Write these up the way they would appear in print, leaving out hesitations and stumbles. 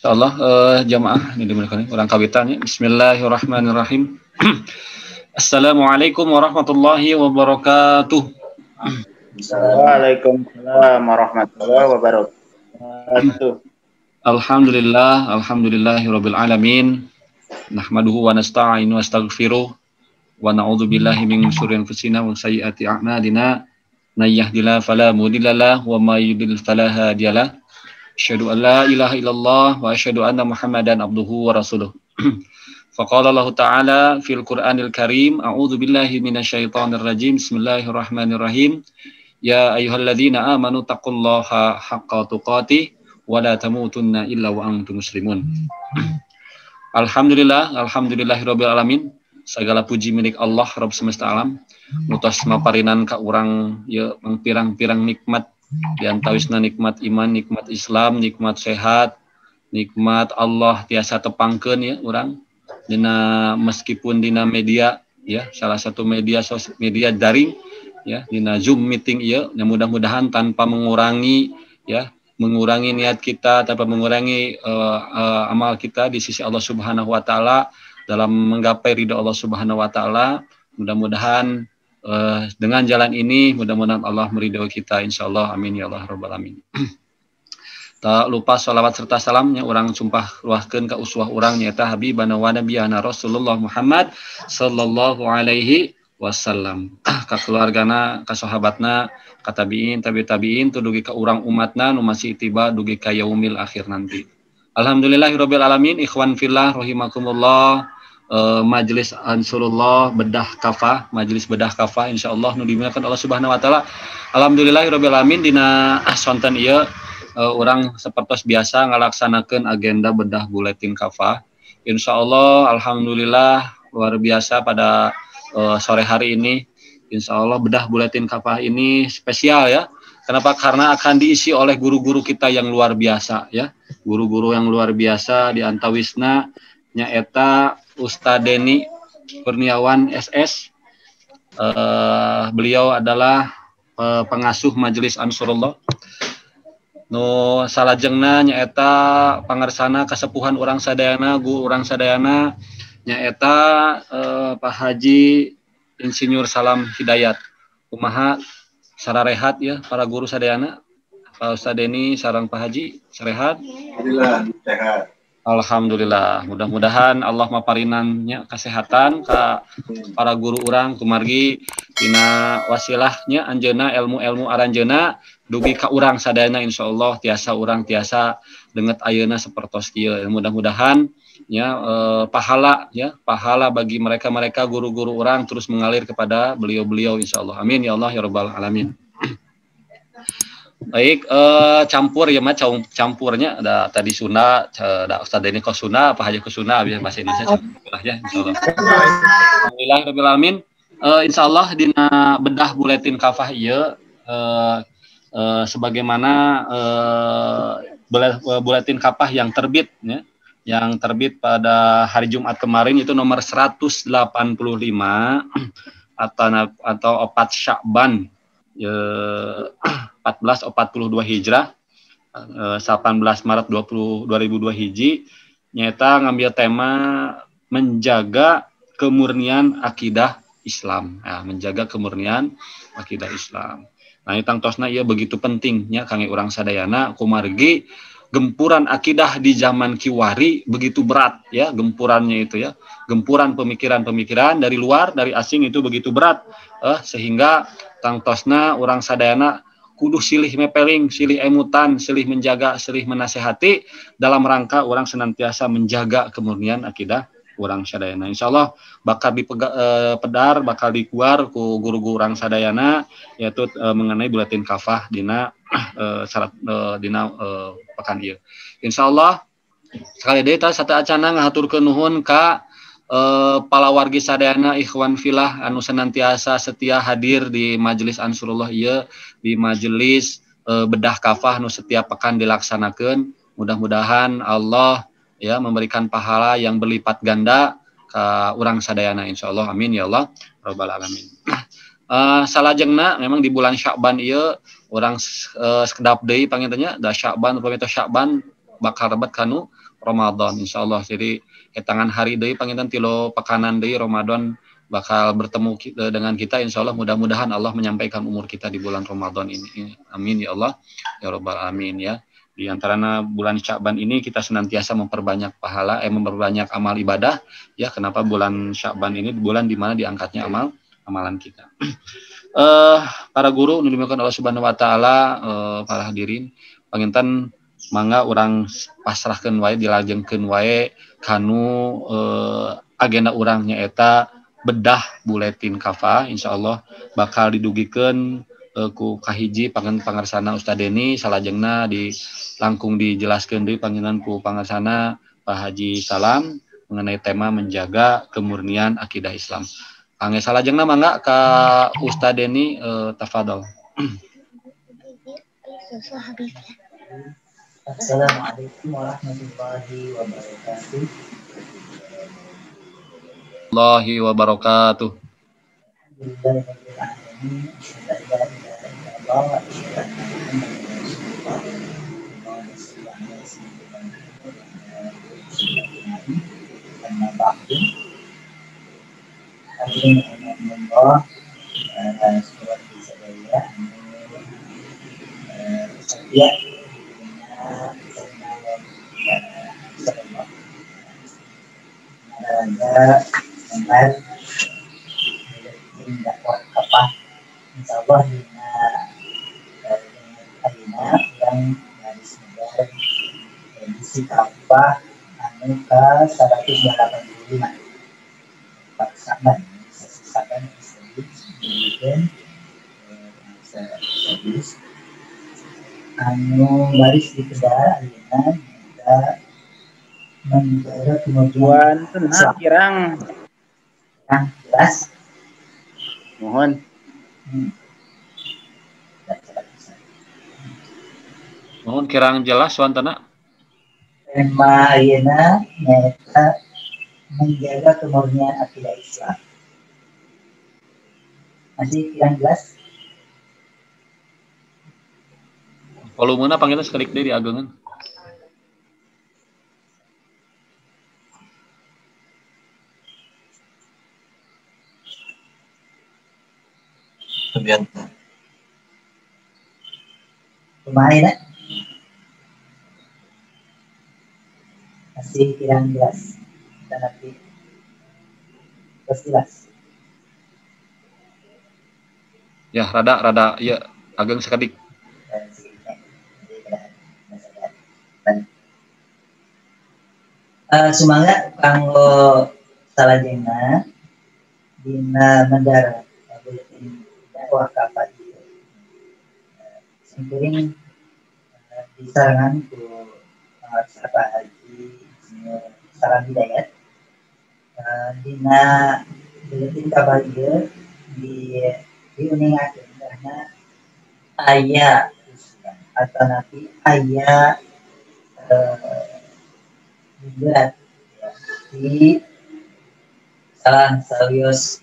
Insyaallah jamaah ini dimulakan orang kawitannya. Bismillahirrahmanirrahim. Assalamualaikum warahmatullahi wabarakatuh. Waalaikumsalam warahmatullahi wabarakatuh. Alhamdulillahirabbil alamin. Nahmaduhu wa nasta'inu wa nastaghfiruh wa na'udzu billahi min syururi anfusina wa sayyiati a'malina. May yahdihillahu fala mudhillalah wa may yudhlil fala hadiyalah. Asyhadu an la ilaha illallah wa asyhadu anna Muhammadan abduhu wa rasuluh. Faqala Allah Ta'ala fil Qur'anil Karim, a'udzu billahi minasyaitonir rajim. Bismillahirrahmanirrahim. Ya ayyuhalladzina amanu taqullaha haqqa tuqatih wa la tamutunna illa wa antum muslimun. Alhamdulillahirabbil alamin. Segala puji milik Allah Rabb semesta alam. Nutos maparinan ka urang ye pirang-pirang nikmat diantawisna nikmat iman, nikmat Islam, nikmat sehat, nikmat Allah tiasa tepangkeun ya urang dina meskipun dina media ya salah satu media daring ya dina Zoom meeting ieu ya, mudah-mudahan tanpa mengurangi niat kita, tanpa mengurangi amal kita di sisi Allah Subhanahu wa taala dalam menggapai ridha Allah Subhanahu wa taala. Mudah-mudahan dengan jalan ini mudah-mudahan Allah meridhoi kita insyaallah, amin ya Allah rabbal alamin. Tak lupa sholawat serta salamnya orang sumpah luahkeun ka uswah urang nyaeta habibana wa nabiyana Rasulullah Muhammad sallallahu alaihi wasallam, ka keluargana, ka sahabatna, ka tabiin, tabi'in tu dugi ka urang umatna nu masih tiba dugi ka yaumil akhir nanti. Alhamdulillahirabbil alamin. Ikhwan fillah rahimakumullah. Majelis Ansarullah bedah kafah, majelis bedah kafah insyaallah nu dimuliakan Allah Subhanahu wa taala. Alhamdulillahirabbil alamin. Dina sonten ieu urang sapertos biasa ngalaksanakeun agenda bedah buletin kafah. Insyaallah alhamdulillah luar biasa pada sore hari ini. Insyaallah bedah buletin kafah ini spesial ya. Kenapa? Karena akan diisi oleh guru-guru kita yang luar biasa ya. Guru-guru yang luar biasa di antawisna nyaeta Ustadz Denny Kurniawan SS. Beliau adalah pengasuh Majelis Ansarullah. Nu salajengna nyaeta pangarsana kasepuhan urang sadayana, guru urang sadayana nyaeta Pak Haji Insinyur Salam Hidayat. Kumaha sararehat ya para guru sadayana, Pak Ustadz Denny sareng Pak Haji sarehat? Alhamdulillah sehat. Alhamdulillah, mudah-mudahan Allah maparinannya kesehatan ka para guru urang kumargi dina wasilahnya anjeuna ilmu-ilmu aranjeuna dugi ka urang sadayana insyaallah tiasa urang tiasa deunget ayeuna sapertos kieu. Mudah-mudahan ya pahala bagi mereka guru-guru urang terus mengalir kepada beliau-beliau insyaallah. Amin ya Allah ya rabbal alamin. Baik, campur ya mah campurnya ada tadi Sunda, ada Ustadz Denny kok Sunda, apa aja ke Sunda biar bahasa Indonesia campur ya insyaallah. Alhamdulillahirabbil alamin. Insyaallah dina bedah buletin kafah ieu sebagaimana buletin kafah yang terbit ya, yang terbit pada hari Jumat kemarin itu nomor 185 atau 4 Sya'ban 1442 Hijrah 18 Maret 2002 Hiji nyata ngambil tema menjaga kemurnian akidah Islam. Menjaga kemurnian akidah Islam. Nah, tangtosna ieu begitu pentingnya kangge urang sadayana kumargi gempuran akidah di zaman kiwari begitu berat ya, gempurannya itu ya. Gempuran pemikiran-pemikiran dari luar, dari asing itu begitu berat sehingga tangtosna urang sadayana kudu silih mepeling, silih emutan, silih menjaga, silih menasehati dalam rangka orang senantiasa menjaga kemurnian akidah urang sadayana. Insyaallah bakal dipedar, bakal dikuar ku guru-guru urang sadayana yaitu mengenai buletin kafah dina syarat dina pekan ieu. Insyaallah sekali deui tah sateuacanna ngahaturkeun nuhun ka palawargi sadayana ikhwan filah anu senantiasa setia hadir di majelis Ansarullah ieu, di majelis bedah kafah nu setiap pekan dilaksanakeun. Mudah-mudahan Allah ya memberikan pahala yang berlipat ganda ka urang sadayana insyaallah, amin ya Allah rabbal alamin. Salajengna memang di bulan Sya'ban ieu urang sekedap deui pangintennya da Sya'ban upami teh Sya'ban bakal rebat kanu Ramadan insyaallah. Jadi tangan hari deui panginten tilo pekanan deui Ramadan bakal bertemu dengan kita insyaallah. Mudah-mudahan Allah menyampaikan umur kita di bulan Ramadan ini. Amin ya Allah ya rabbal alamin ya. Di antaranya bulan Sya'ban ini kita senantiasa memperbanyak pahala, memperbanyak amal ibadah ya. Kenapa bulan Sya'ban ini bulan di mana diangkatnya amalan kita. Para guru nu dimuliakan Allah Subhanahu wa taala, para hadirin panginten mangga urang pasrahkeun wae dilajengkeun wae kanu agenda urang nyaeta bedah buletin kafa insyaallah bakal didugikeun ku kahiji pangarsana Ustaz Deni salajengna langkung dijelaskeun deui panjenengan ku pangarsana Pak Haji Salam mengenai tema menjaga kemurnian akidah Islam. Angge salajengna mangga ka Ustaz Deni tafadhol. Assalamualaikum warahmatullahi wabarakatuh. Warahmatullahi wabarakatuh. Ya, ada tempat dakwah kapal insyaallah dina Alina yang dari sebenarnya edisi kapal anu ka 185 paksaman sesakan kemudian serius anu baris di kedua Alina kita menjaga kemajuan kirang yang jelas. mohon Mohon kirang jelas wantana. Tema ayeuna nyaeta menjaga kemurnian akidah Islam. Masih kirang jelas? Volumena panggilnya sekali deui diageungeun. Lumayan ya? Masih kirang jelas? Dan nanti terus jelas? Ya rada ya ageng sakedik. Semangat kanggo salajengna dina mendarat buletin dakwah kapal ieu. Singkuring disarangan ku Pak Haji Salam Hidayat dina buletin kapal ieu diuningakeun karena aya atau nanti aya berat di salah sawios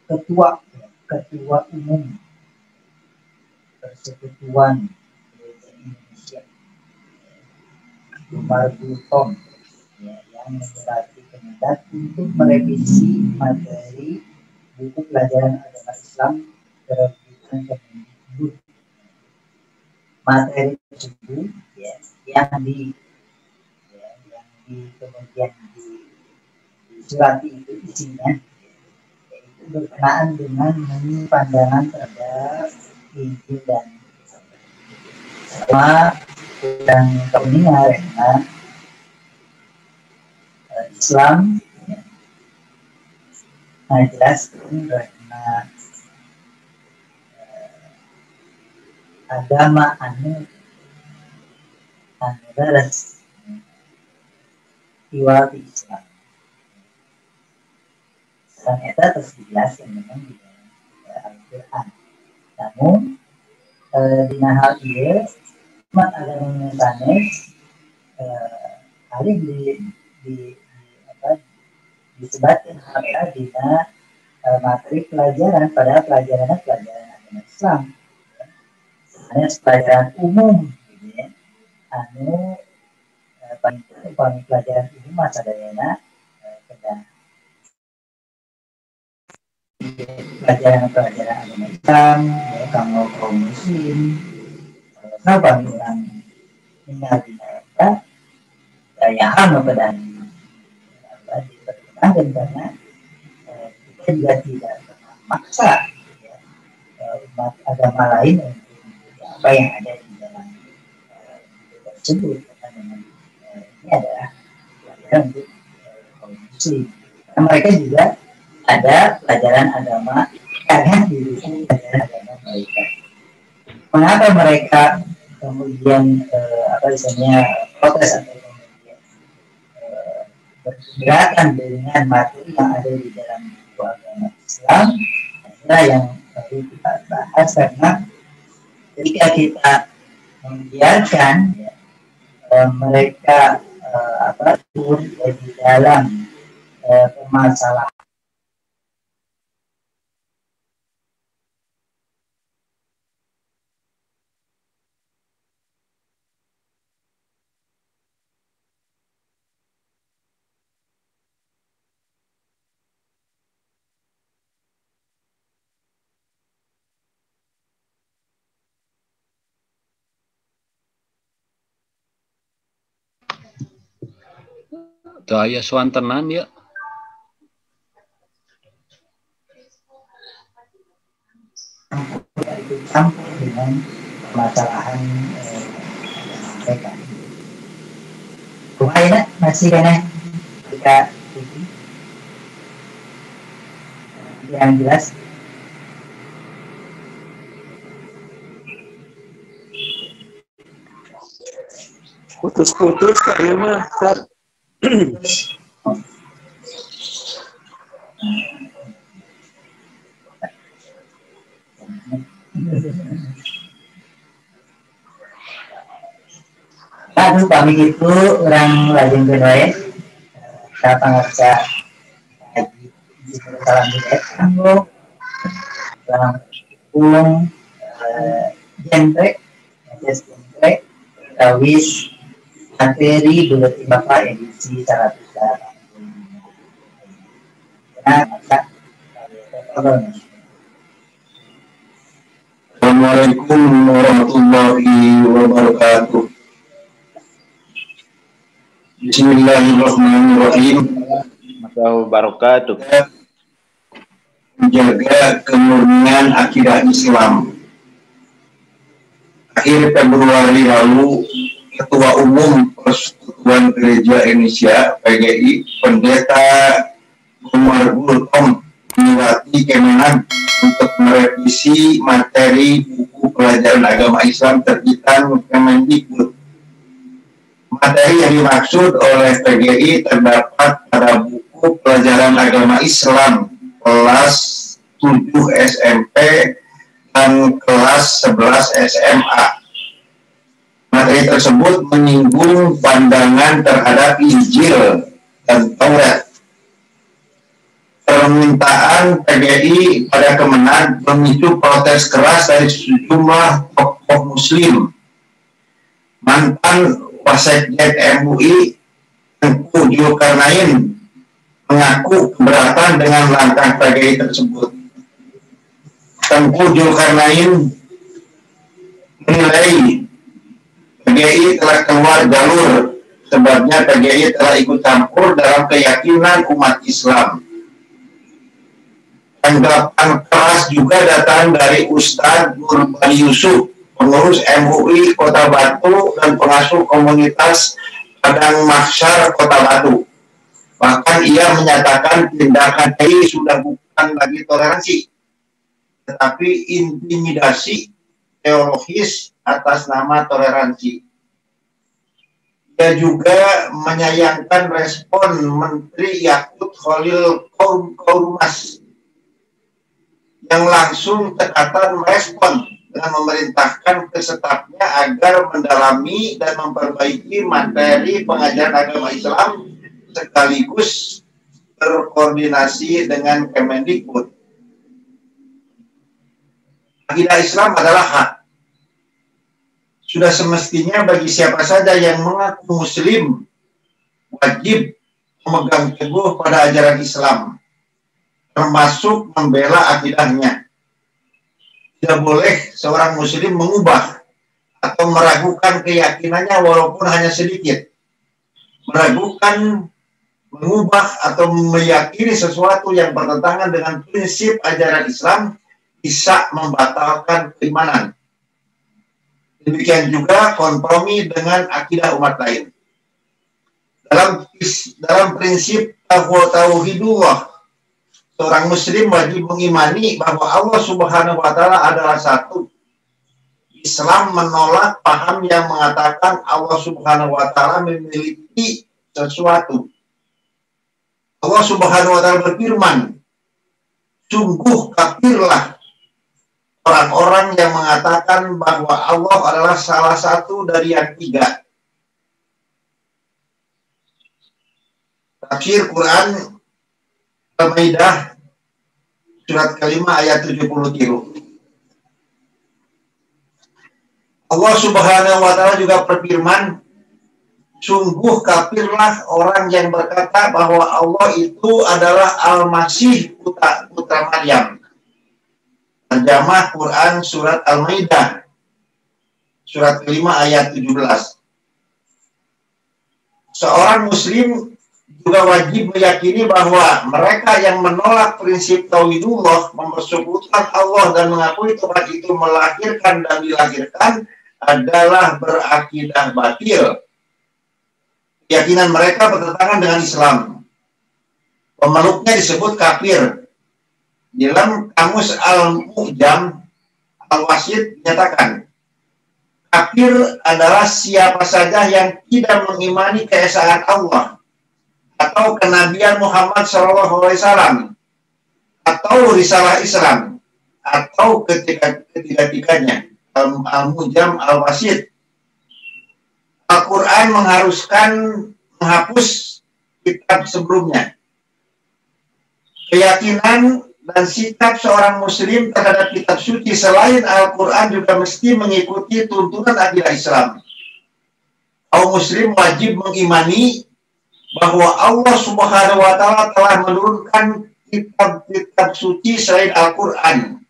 ketua umum Persekutuan Gereja Indonesia Umar Buton yang menyurati Kemendak untuk merevisi materi buku pelajaran agama Islam terbitan Kemendikbud. Materi tersebut yang kemudian disurati itu isinya yaitu berkenaan dengan pandangan terhadap Injil dan sama dan kemudian Islam jelas karena agama anu leres iwal di Islam. Dan itu terus dijelaskan memang di dalam Al-Quran. Namun di hal ini umat agama sanes alih disebutkan hal dina materi pelajaran, padahal pelajarannya pelajaran agama Islam. Hanya pelajaran umum, gitu ya. Paling pelajaran umum masa dayana kedah pelajaran agama Islam, ya, kamu kaum muslim, kenapa orang tinggal di mereka, daya hama kedah diperkenalkan karena kita juga tidak memaksa ya, umat agama lain untuk apa yang ada di dalam tersebut. Karena dengan ini adalah pelajaran untuk kaum muslim. Karena mereka juga ada pelajaran agama karena didukung pelajaran agama mereka. Mengapa mereka kemudian protes atau kemudian berkeberatan dengan materi yang ada di dalam buku agama Islam? Adalah yang tadi kita bahas, karena ketika kita membiarkan ya, mereka turun di dalam permasalahan daya swantenan ya. campur dengan permasalahan mereka. Rumahnya masih kena kita yang jelas. Putus-putus kayaknya mah. Aduh, kami itu orang lajeng kedua saya pengerja haji salam hidayat kanggo dalam pung jentrek tawis materi bulat bapak edisi 100. Assalamualaikum warahmatullahi wabarakatuh. Bismillahirrahmanirrahim. Wabarakatuh. Menjaga kemurnian akidah Islam. Akhir Februari lalu, Ketua Umum Persekutuan Gereja Indonesia (PGI) Pendeta Umar Gultom menyurati Kemenag untuk merevisi materi buku pelajaran agama Islam terbitan Kemendikbud. Materi yang dimaksud oleh PGI terdapat pada buku pelajaran agama Islam kelas 7 SMP dan kelas 11 SMA. Materi tersebut menyinggung pandangan terhadap Injil dan Taurat. Permintaan PGI pada Kemenag memicu protes keras dari sejumlah tokoh Muslim. Mantan Wasekjen MUI Tengku Zulkarnain mengaku keberatan dengan langkah PGI tersebut. Tengku Zulkarnain menilai PGI telah keluar jalur, sebabnya PGI telah ikut campur dalam keyakinan umat Islam. Tanggapan keras juga datang dari Ustadz Nurbani Yusuf, pengurus MUI Kota Batu dan pengasuh komunitas Padang Mahsyar Kota Batu. Bahkan ia menyatakan tindakan PGI sudah bukan lagi toleransi, tetapi intimidasi teologis atas nama toleransi. Ia juga menyayangkan respon Menteri Yakut Khalil Qaurmas yang langsung terkata merespon dengan memerintahkan pesertanya agar mendalami dan memperbaiki materi pengajaran agama Islam sekaligus berkoordinasi dengan Kemendikbud. Akidah Islam adalah hak. Sudah semestinya bagi siapa saja yang mengaku muslim wajib memegang teguh pada ajaran Islam, termasuk membela akidahnya. Tidak boleh seorang muslim mengubah atau meragukan keyakinannya walaupun hanya sedikit. Meragukan, mengubah atau meyakini sesuatu yang bertentangan dengan prinsip ajaran Islam bisa membatalkan keimanan. Demikian juga kompromi dengan akidah umat lain. Dalam prinsip tauhidullah, seorang muslim wajib mengimani bahwa Allah Subhanahu wa taala adalah satu. Islam menolak paham yang mengatakan Allah Subhanahu wa taala memiliki sesuatu. Allah Subhanahu wa taala berfirman, sungguh kafirlah orang-orang yang mengatakan bahwa Allah adalah salah satu dari yang tiga. Tafsir Quran Al-Maidah surat kelima ayat 73. Allah Subhanahu wa taala juga berfirman, sungguh kafirlah orang yang berkata bahwa Allah itu adalah Al-Masih putra Maryam. Terjemah Quran surat Al-Maidah surat kelima ayat 17. Seorang muslim juga wajib meyakini bahwa mereka yang menolak prinsip tauhidullah, mempersekutukan Allah dan mengakui Tuhan itu melahirkan dan dilahirkan adalah berakidah batil. Keyakinan mereka bertentangan dengan Islam. Pemeluknya disebut kafir. Dalam kamus Al-Mu'jam, Al-Wasit menyatakan, kafir adalah siapa saja yang tidak mengimani keesaan Allah, atau kenabian Muhammad SAW, atau risalah Islam, atau ketiga-tiganya. Al-Mu'jam, Al-Wasit. Al-Quran mengharuskan menghapus kitab sebelumnya. Keyakinan dan sikap seorang muslim terhadap kitab suci selain Al-Quran juga mesti mengikuti tuntunan akidah Islam. Kaum muslim wajib mengimani bahwa Allah Subhanahu wa taala telah menurunkan kitab-kitab suci selain Al-Quran.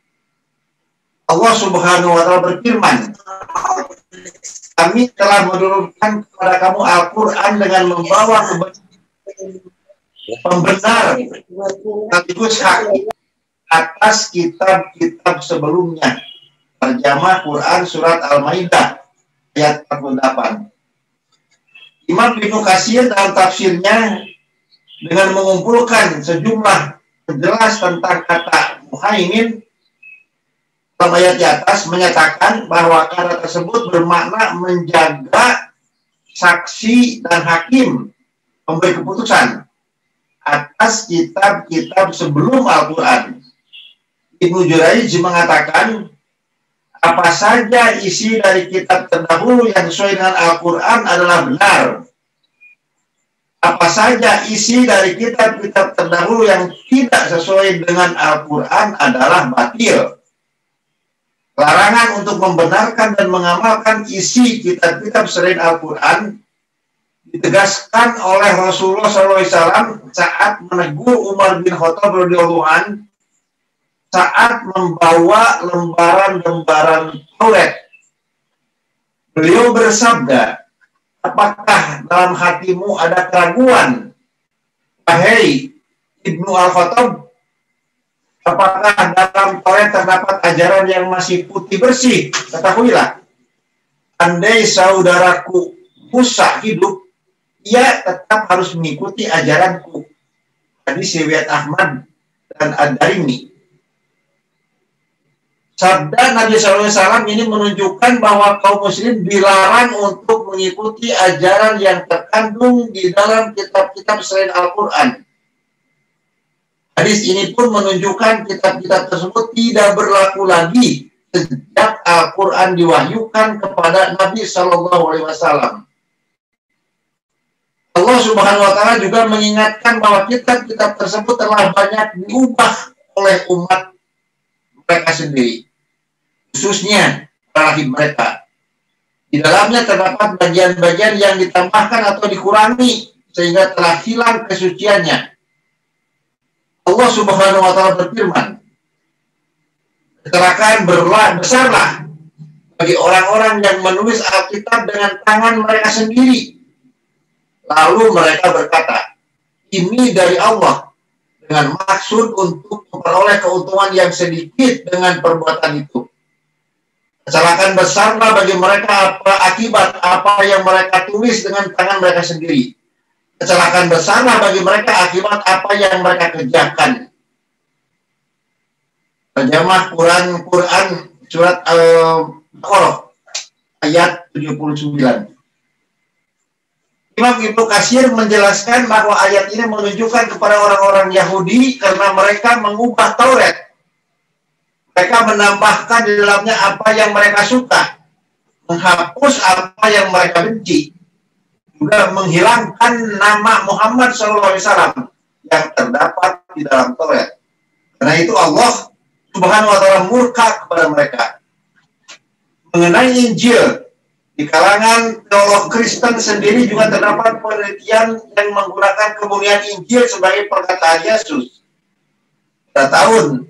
Allah Subhanahu wa taala berfirman, kami telah menurunkan kepada kamu Al-Quran dengan membawa pembenar sekaligus hak atas kitab-kitab sebelumnya. Terjemah Quran surat Al-Maidah ayat 48. Imam Ibnu Katsir dalam tafsirnya dengan mengumpulkan sejumlah penjelas tentang kata muhaimin dalam ayat di atas menyatakan bahwa kata tersebut bermakna menjaga saksi dan hakim memberi keputusan atas kitab-kitab sebelum Al-Quran. Ibnu Jurayj mengatakan, apa saja isi dari kitab terdahulu yang sesuai dengan Al-Quran adalah benar. Apa saja isi dari kitab-kitab terdahulu yang tidak sesuai dengan Al-Quran adalah batil. Larangan untuk membenarkan dan mengamalkan isi kitab-kitab selain Al-Quran ditegaskan oleh Rasulullah SAW saat menegur Umar bin Khattab radhiyallahu anhu saat membawa lembaran-lembaran Taurat. Beliau bersabda, apakah dalam hatimu ada keraguan, wahai Ibnu Al-Khattab? Apakah dalam Taurat terdapat ajaran yang masih putih bersih? Ketahuilah, andai saudaraku Musa hidup, ia tetap harus mengikuti ajaranku. Hadis riwayat Ahmad dan Ad-Darimi. Sabda Nabi SAW ini menunjukkan bahwa kaum muslim dilarang untuk mengikuti ajaran yang terkandung di dalam kitab-kitab selain Al-Quran. Hadis ini pun menunjukkan kitab-kitab tersebut tidak berlaku lagi sejak Al-Quran diwahyukan kepada Nabi SAW. Allah Subhanahu wa taala juga mengingatkan bahwa kitab-kitab tersebut telah banyak diubah oleh umat mereka sendiri. khususnya rahim mereka. Di dalamnya terdapat bagian-bagian yang ditambahkan atau dikurangi sehingga telah hilang kesuciannya. Allah Subhanahu wa taala berfirman, "Kecelakaan besarlah bagi orang-orang yang menulis Alkitab dengan tangan mereka sendiri." Lalu mereka berkata, "Ini dari Allah," dengan maksud untuk memperoleh keuntungan yang sedikit dengan perbuatan itu. Kecelakaan besarlah bagi mereka akibat apa yang mereka tulis dengan tangan mereka sendiri. Kecelakaan besarlah bagi mereka akibat apa yang mereka kerjakan. Terjemah Quran surat Al-Baqarah ayat 79. Imam Ibnu Katsir menjelaskan bahwa ayat ini menunjukkan kepada orang-orang Yahudi karena mereka mengubah Taurat. Mereka menambahkan di dalamnya apa yang mereka suka, menghapus apa yang mereka benci, juga menghilangkan nama Muhammad SAW yang terdapat di dalam Taurat. Karena itu Allah Subhanahu wa taala murka kepada mereka. Mengenai Injil, di kalangan teolog Kristen sendiri juga terdapat penelitian yang menggunakan kemuliaan Injil sebagai perkataan Yesus. Pada tahun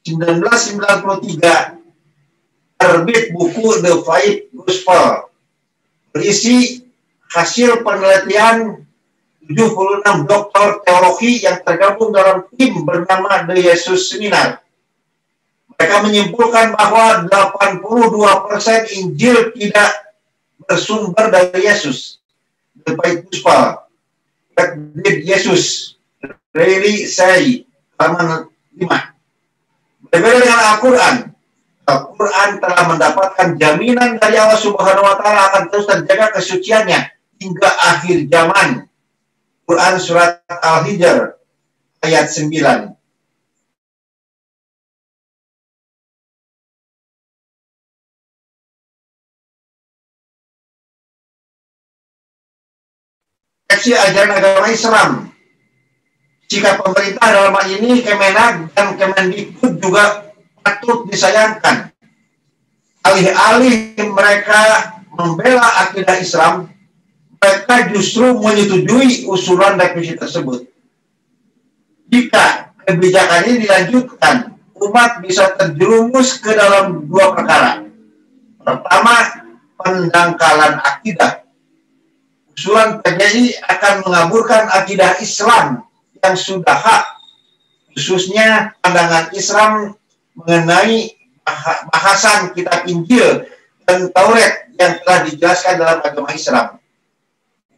1993 terbit buku The Five Gospel berisi hasil penelitian 76 doktor teologi yang tergabung dalam tim bernama The Jesus Seminar. Mereka menyimpulkan bahwa 82% Injil tidak bersumber dari Yesus. The Five Gospel. What did Jesus really say? Halaman 5. Berbeda dengan Al-Quran, Al-Quran telah mendapatkan jaminan dari Allah Subhanahu wa taala akan terus terjaga kesuciannya hingga akhir zaman. Quran surat Al-Hijr ayat 9. Seksi ajaran agama Islam. Sikap pemerintah dalam hal ini Kemenag dan Kemendikbud juga patut disayangkan. Alih-alih mereka membela akidah Islam, mereka justru menyetujui usulan revisi tersebut. Jika kebijakan ini dilanjutkan, umat bisa terjerumus ke dalam dua perkara. Pertama, pendangkalan akidah. Usulan PGI akan mengaburkan akidah Islam yang sudah hak, khususnya pandangan Islam mengenai bahasan kitab Injil dan Taurat yang telah dijelaskan dalam agama Islam.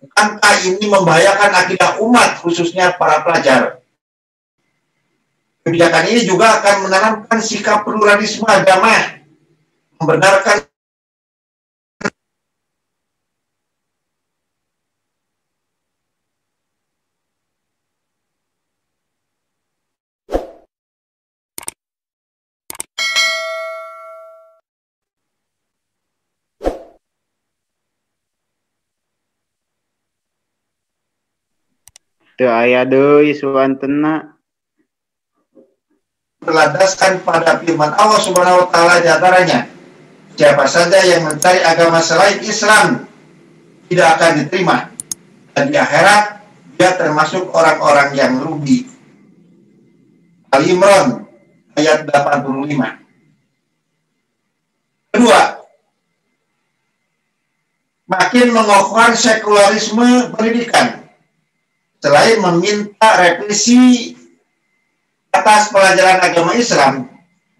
Bukankah ini membahayakan akidah umat, khususnya para pelajar? Kebijakan ini juga akan menanamkan sikap pluralisme agama, membenarkan teu aya deui suantena berlandaskan pada firman Allah Subhanahu wa taala di antaranya, siapa saja yang mencari agama selain Islam tidak akan diterima, dan di akhirat dia termasuk orang-orang yang rugi. Al-Imran ayat 85. Kedua, makin mengokohkan sekularisme pendidikan. Selain meminta revisi atas pelajaran agama Islam,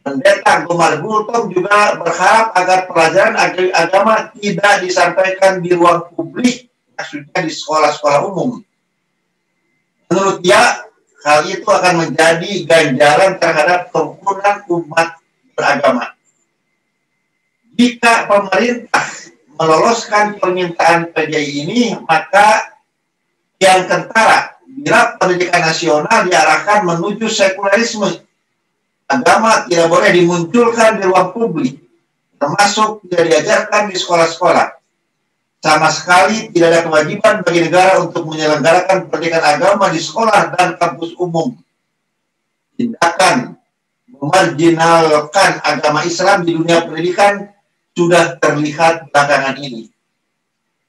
Pendeta Gumar Gultom juga berharap agar pelajaran agama tidak disampaikan di ruang publik, maksudnya di sekolah-sekolah umum. Menurut dia, hal itu akan menjadi ganjaran terhadap kerukunan umat beragama. Jika pemerintah meloloskan permintaan PGI ini, maka yang kentara bila pendidikan nasional diarahkan menuju sekularisme. Agama tidak boleh dimunculkan di ruang publik, termasuk tidak diajarkan di sekolah-sekolah. Sama sekali tidak ada kewajiban bagi negara untuk menyelenggarakan pendidikan agama di sekolah dan kampus umum. Tindakan memarginalkan agama Islam di dunia pendidikan sudah terlihat belakangan ini.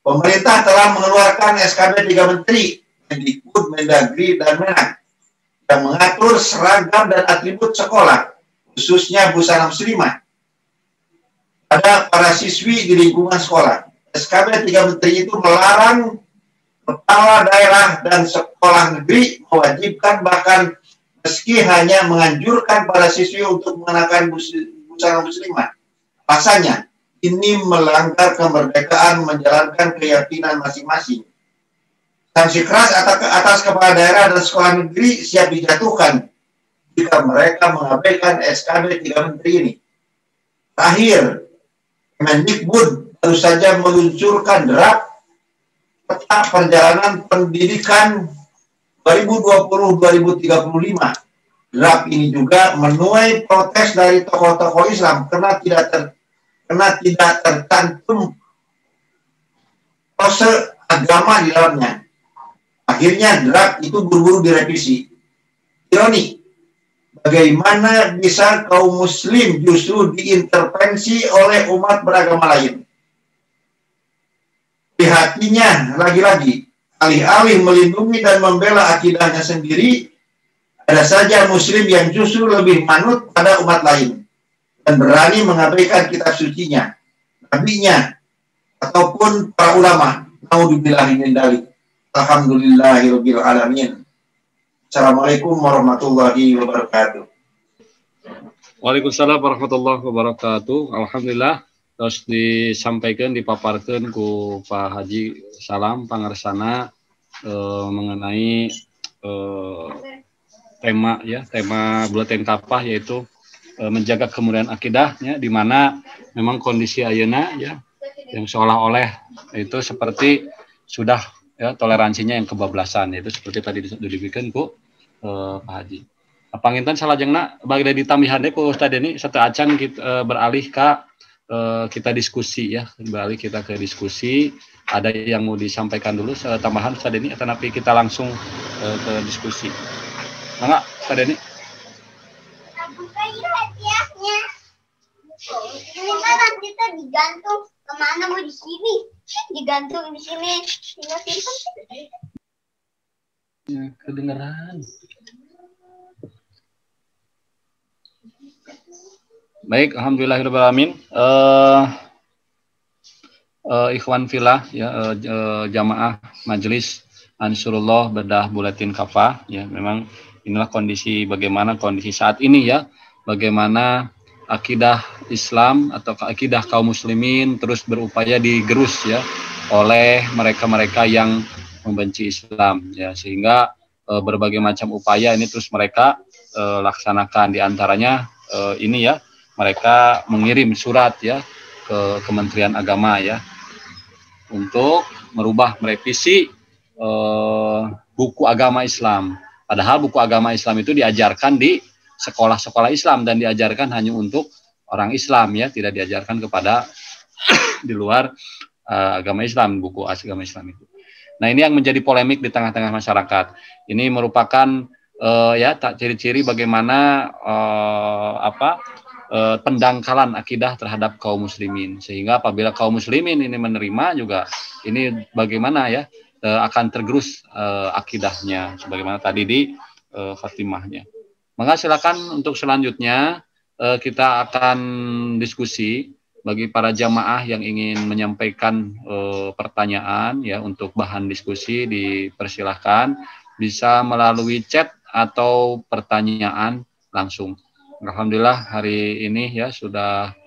Pemerintah telah mengeluarkan SKB 3 Menteri, Mendikbud, Mendagri, dan Menak, yang mengatur seragam dan atribut sekolah, khususnya busana muslimah, pada para siswi di lingkungan sekolah. SKB 3 Menteri itu melarang kepala daerah dan sekolah negeri mewajibkan, bahkan meski hanya menganjurkan para siswi untuk mengenakan busana muslimah. Rasanya ini melanggar kemerdekaan menjalankan keyakinan masing-masing. Sanksi keras atas kepala daerah dan sekolah negeri siap dijatuhkan jika mereka mengabaikan SKB 3 Menteri ini. Terakhir, Mendikbud baru saja meluncurkan draft peta perjalanan pendidikan 2020-2035. Draft ini juga menuai protes dari tokoh-tokoh Islam karena tidak tercantum proses agama di dalamnya. Akhirnya draft itu buru-buru direvisi. Ironi, bagaimana bisa kaum muslim justru diintervensi oleh umat beragama lain? Di hatinya lagi-lagi, alih-alih melindungi dan membela akidahnya sendiri, ada saja muslim yang justru lebih manut pada umat lain dan berani mengabaikan kitab sucinya, nabinya, ataupun para ulama. Naudzubillahi min dzalik. Alhamdulillahirabbil alamin. Assalamualaikum warahmatullahi wabarakatuh. Waalaikumsalam warahmatullahi wabarakatuh. Alhamdulillah terus disampaikan, dipaparkan ku Pak Haji Salam Pangarsana mengenai tema Buletin Kafah, yaitu menjaga kemuliaan akidahnya, di mana memang kondisi ayeuna ya yang seolah-olah itu seperti sudah ya toleransinya yang kebablasan, yaitu seperti tadi dibikin ku Pak Haji. Panginten salajengna bagi ditambihan deui ku Ustaz Deni satu acan kita beralih ke kita diskusi ya, beralih kita ke diskusi. Ada yang mau disampaikan dulu tambahan Ustaz Deni atau nanti kita langsung ke diskusi. Enggak Ustaz Deni? Ini kan kita digantung kemana, mau di sini, digantung di sini, tinggal simpan. Ya, kedengeran. Baik, alhamdulillahirobbilalamin. Ikhwan filah ya, jamaah majelis Ansarullah bedah Buletin Kafah ya, memang inilah kondisi bagaimana kondisi saat ini ya, bagaimana akidah Islam atau akidah kaum muslimin terus berupaya digerus ya oleh mereka-mereka yang membenci Islam ya, sehingga berbagai macam upaya ini terus mereka laksanakan. Di antaranya ini ya, mereka mengirim surat ya ke Kementerian Agama ya untuk merevisi buku agama Islam. Padahal buku agama Islam itu diajarkan di sekolah-sekolah Islam dan diajarkan hanya untuk orang Islam ya, tidak diajarkan kepada di luar agama Islam, buku agama Islam itu. Nah, ini yang menjadi polemik di tengah-tengah masyarakat. Ini merupakan ya ciri-ciri bagaimana pendangkalan akidah terhadap kaum muslimin, sehingga apabila kaum muslimin ini menerima juga ini bagaimana ya akan tergerus akidahnya sebagaimana tadi di khatimahnya. Maka silakan untuk selanjutnya kita akan diskusi. Bagi para jamaah yang ingin menyampaikan pertanyaan ya untuk bahan diskusi, dipersilahkan bisa melalui chat atau pertanyaan langsung. Alhamdulillah hari ini ya sudah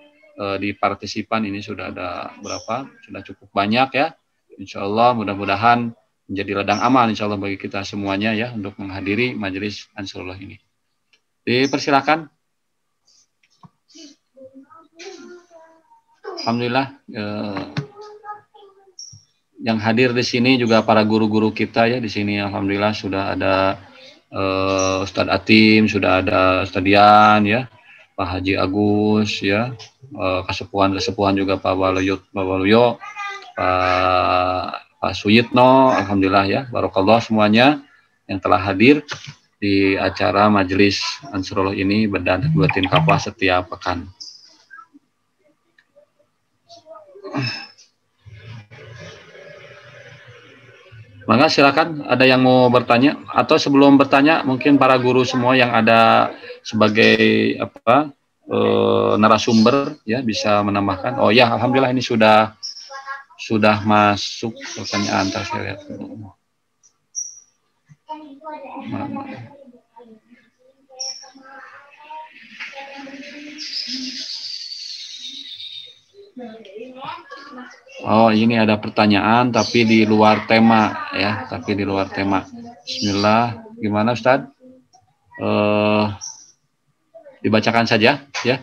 di partisipan ini sudah ada berapa? Sudah cukup banyak ya. Insya Allah mudah-mudahan menjadi ladang amal insya Allah bagi kita semuanya ya untuk menghadiri majelis Ansarullah ini. Dipersilakan. Alhamdulillah yang hadir di sini juga para guru-guru kita ya di sini. Alhamdulillah sudah ada Ustadz Atim, sudah ada Ustadz Dian ya, Pak Haji Agus ya, kesepuhan juga Pak Waluyo, Pak Suyitno. Alhamdulillah ya, barokallah semuanya yang telah hadir. di acara majelis Ansarullah ini berdan buatin kapal setiap pekan. Maka silakan ada yang mau bertanya, atau sebelum bertanya mungkin para guru semua yang ada sebagai narasumber ya bisa menambahkan. Oh ya, alhamdulillah ini sudah masuk pertanyaan. Ntar saya lihat dulu. Oh, ini ada pertanyaan tapi di luar tema ya, tapi di luar tema. Bismillah, gimana Ustadz? Dibacakan saja ya.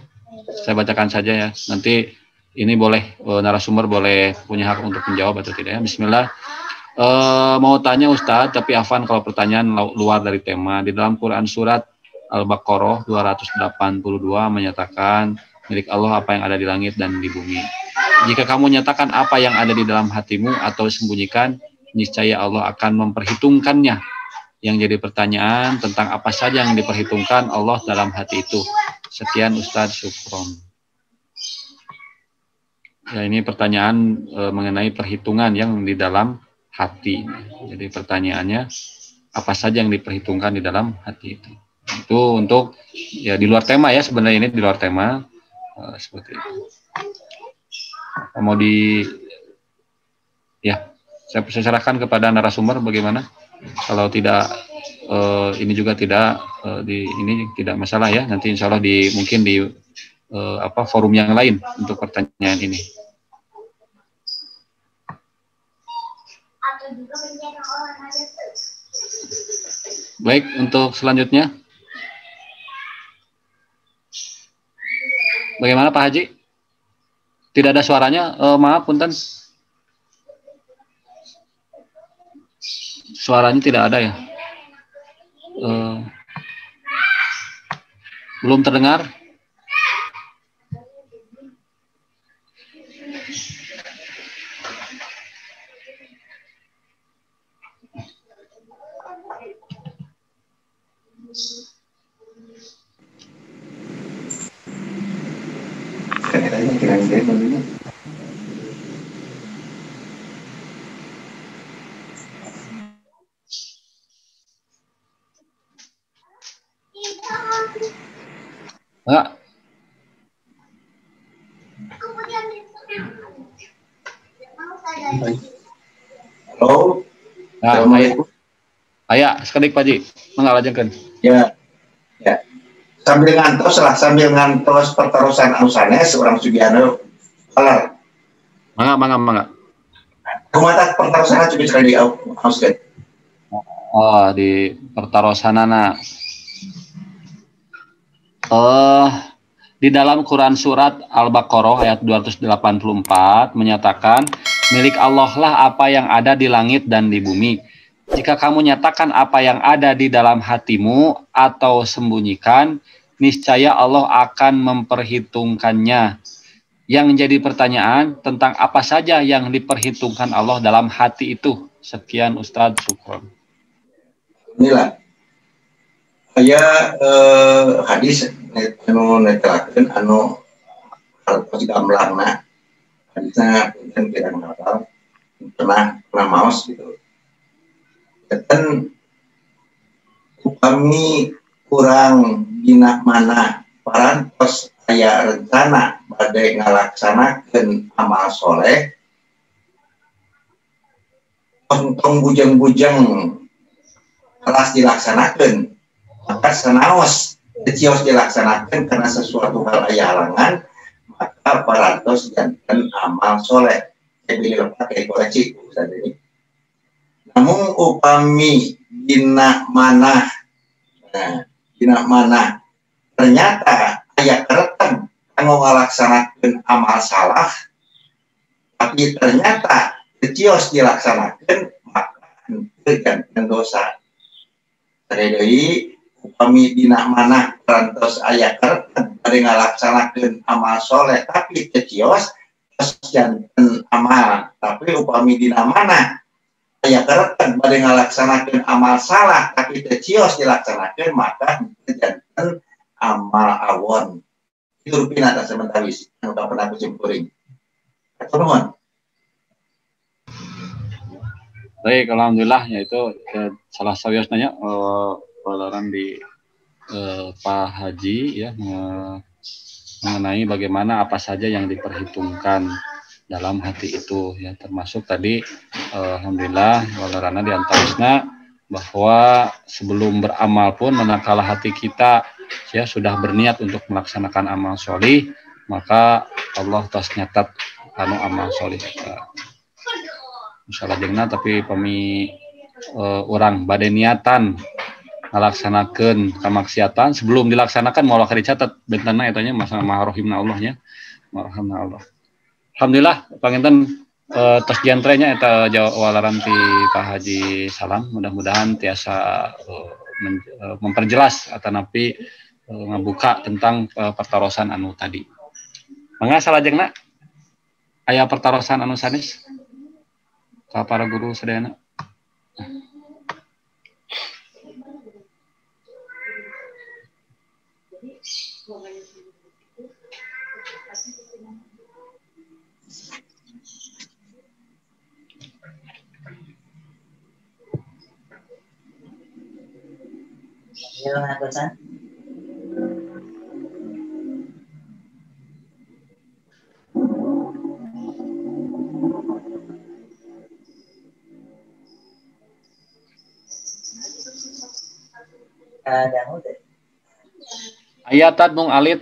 Saya bacakan saja ya. Nanti ini boleh narasumber boleh punya hak untuk menjawab atau tidak ya. Bismillah. Mau tanya Ustadz, tapi Afan kalau pertanyaan luar dari tema. Di dalam Quran surat Al-Baqarah 282 menyatakan milik Allah apa yang ada di langit dan di bumi. Jika kamu nyatakan apa yang ada di dalam hatimu atau sembunyikan, niscaya Allah akan memperhitungkannya. Yang jadi pertanyaan tentang apa saja yang diperhitungkan Allah dalam hati itu. Sekian Ustadz, syukron. Ya, ini pertanyaan mengenai perhitungan yang di dalam hati. Jadi pertanyaannya apa saja yang diperhitungkan di dalam hati itu. Itu untuk ya di luar tema ya, sebenarnya ini di luar tema seperti itu. Mau saya serahkan kepada narasumber bagaimana? Kalau tidak ini juga tidak ini tidak masalah ya. Nanti insya Allah mungkin di forum yang lain untuk pertanyaan ini. Baik, untuk selanjutnya. Bagaimana Pak Haji? Tidak ada suaranya, maaf punten. Suaranya tidak ada ya. Belum terdengar. Enggak. Halo. Assalamualaikum. Aya, sekedik Pak Ji. Mangga lajenkeun. Ya. Sambil ngantos perterusan anusanes orang Sugiano. Kalar. Mangga. Kumaha perterusan cukup sekali auskeun. Oh, di pertarosanana. Di dalam Quran surat Al-Baqarah ayat 284 menyatakan milik Allah lah apa yang ada di langit dan di bumi. Jika kamu nyatakan apa yang ada di dalam hatimu atau sembunyikan, niscaya Allah akan memperhitungkannya. Yang jadi pertanyaan tentang apa saja yang diperhitungkan Allah dalam hati itu. Sekian Ustadz, syukron. Inilah aya hadis anu netelakeun anu hartos gamblangna hadisna punten kirang hafal pernah maos gitu. Dan upami kurang dina mana parantos aya rencana bade ngalaksanakeun amal soleh tong bujang-bujang kelas dilaksanakan maka senaos cios dilaksanakan karena sesuatu hal aya halangan maka parantos janten amal soleh pilih pakai koleksi Ustaz ini. Namun upami dina mana ternyata aya keretem kanggo ngalaksanakeun amal salah tapi ternyata cios dilaksanakan maka henteu janten dosa. Tadi upami dina mana parantos aya keretem bade ngalaksanakeun amal soleh tapi teu cios janten amal tapi upami dina mana aya kerekan bade ngalaksanakeun amal salah tapi teu cios dilaksanakeun maka janten amal awon. Itu rupina ta sementawis anu pernah kucimpuring. Atur nuhun. Baik, alhamdulillah yaitu salah sawiosna pelajaran di Pak Haji ya mengenai bagaimana apa saja yang diperhitungkan dalam hati itu ya, termasuk tadi alhamdulillah walarana di antaranya bahwa sebelum beramal pun manakala hati kita ya sudah berniat untuk melaksanakan amal sholih, maka Allah tos nyatat anu amal sholih insyaallah jeung tapi orang bade niatan ngalaksanakeun kamaksiatan sebelum dilaksanakan mau dicatat bentana eta nya masalah maharohimna Allah nya maharohimna Allah. Alhamdulillah panginten tos diantrenya eta jawalaran ti Pak Haji Salam, mudah-mudahan tiasa memperjelas atanapi ngabuka tentang pertarosan anu tadi. Mangga salajengna aya pertarosan anu sanes ka para guru sadayana. Ya, ngatosan. Ada mudah. Ayatat mung alit.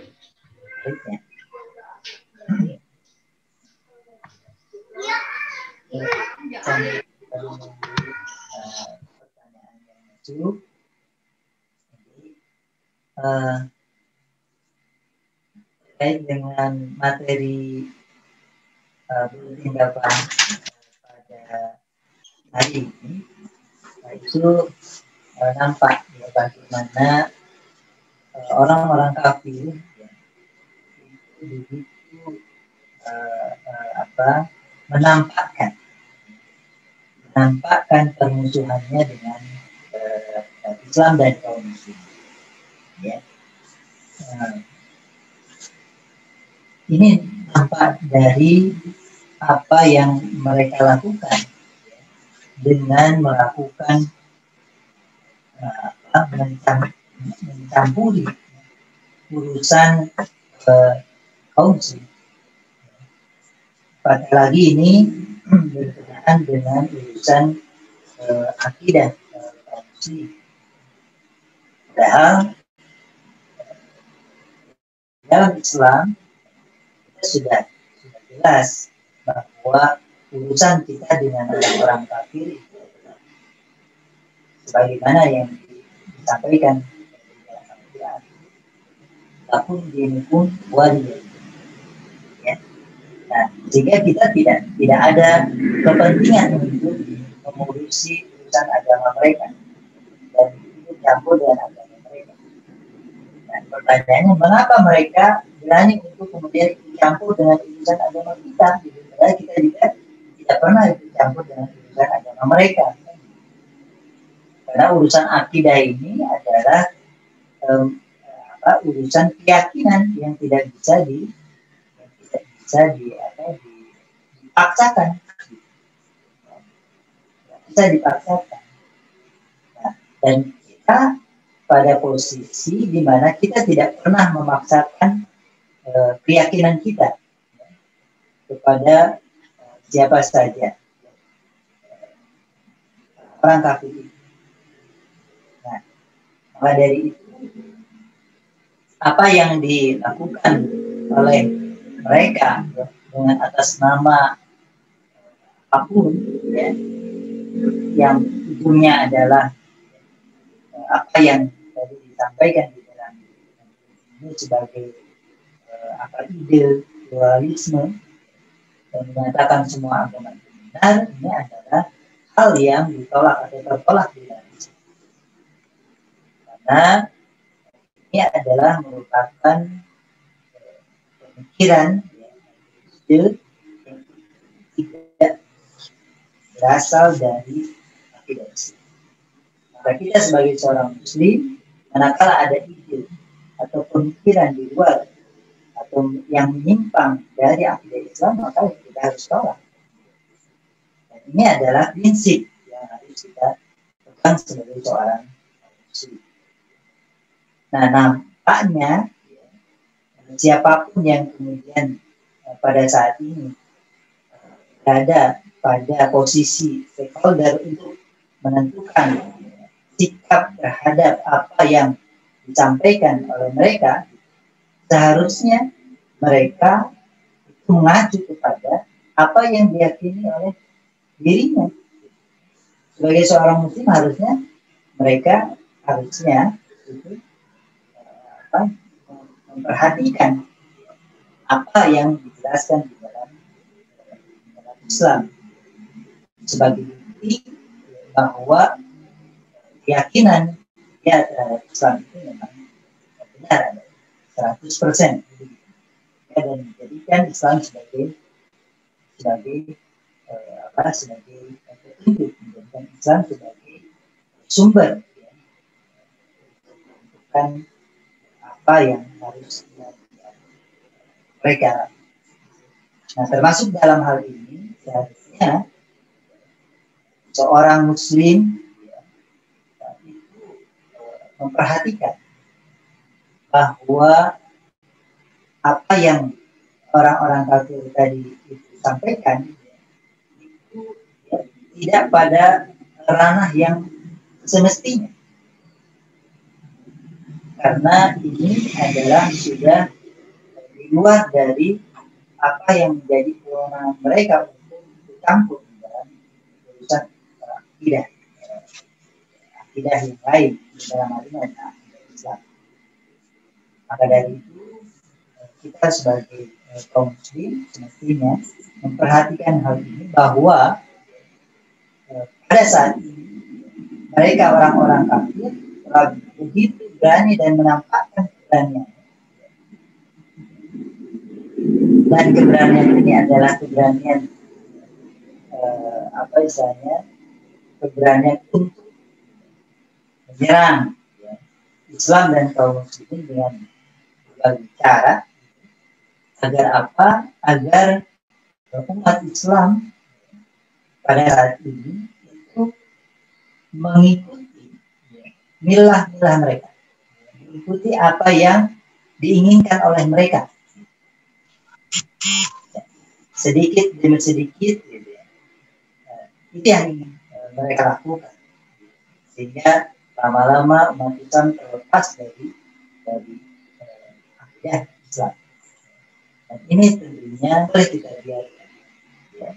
Terkait dengan materi tindakan pada hari ini, itu nampak ya, bagaimana orang-orang kafir ya, itu begitu menampakkan permusuhannya dengan Islam dan kaum muslim. Ya. Ini nampak dari apa yang mereka lakukan ya, dengan melakukan mencampuri urusan kaum muslim. Pada lagi ini berkenaan dengan urusan akidah kaum muslim. Padahal dalam Islam kita sudah jelas bahwa urusan kita dengan orang kafir itu sebagaimana yang disampaikan dalam Al-Quran. Lakum dinukum waliyah. Ya. Nah, sehingga kita tidak ada kepentingan untuk mengurusi urusan agama mereka dan ikut campur dengan agama mereka. Dan pertanyaannya, mengapa mereka berani untuk kemudian ikut campur dengan urusan agama kita? Padahal kita juga tidak pernah ikut campur dengan urusan agama mereka. Karena urusan akidah ini adalah urusan keyakinan yang tidak bisa dipaksakan. Bisa dipaksakan. Nah, dan kita pada posisi di mana kita tidak pernah memaksakan keyakinan kita kepada siapa saja orang kafir itu. Nah, maka dari itu apa yang dilakukan oleh mereka ya, dengan atas nama apapun ya, yang ujungnya adalah apa yang tadi disampaikan di dalam ini sebagai ide pluralisme dan menyatakan semua agama itu benar, ini adalah hal yang ditolak atau tertolak di dalam Islam. Karena ini adalah merupakan pemikiran ide yang tidak berasal dari akidah Islam. Maka kita sebagai seorang Muslim, manakala ada ide atau pemikiran di luar atau yang menyimpang dari akidah Islam, maka kita harus tolak. Dan ini adalah prinsip yang harus kita pegang sebagai seorang Muslim. Nah, nampaknya siapapun yang kemudian pada saat ini berada pada posisi stakeholder untuk menentukan sikap terhadap apa yang disampaikan oleh mereka, seharusnya mereka itu mengacu kepada apa yang diyakini oleh dirinya. Sebagai seorang Muslim harusnya mereka itu memperhatikan apa yang dijelaskan di dalam Islam sebagai bukti bahwa keyakinan dia terhadap Islam itu memang benar, 100%, ya, dan menjadikan Islam sebagai petunjuk, menjadikan Islam sebagai sumber, ya, bukan apa yang harus mereka. Nah, termasuk dalam hal ini seharusnya seorang Muslim memperhatikan bahwa apa yang orang-orang kafir tadi sampaikan itu tidak pada ranah yang semestinya, karena ini adalah sudah di luar dari apa yang menjadi kewenangan mereka untuk bercampur dalam urusan akidah yang lain dalam hal ini adalah Islam. Maka dari itu kita sebagai kaum Muslim semestinya memperhatikan hal ini, bahwa pada saat ini mereka orang-orang kafir begitu berani dan menampakkan keberanian, dan keberanian ini adalah keberanian keberanian untuk menyerang, ya, Islam dan kaum muslimin dengan berbagai cara. Agar apa? Agar umat Islam pada saat ini itu mengikuti milah-milah mereka, mengikuti apa yang diinginkan oleh mereka, sedikit demi sedikit, gitu ya. Itu yang ingin mereka lakukan, sehingga lama-lama umat Islam terlepas dari akidah Islam. Dan ini tentunya boleh kita biarkan, ya.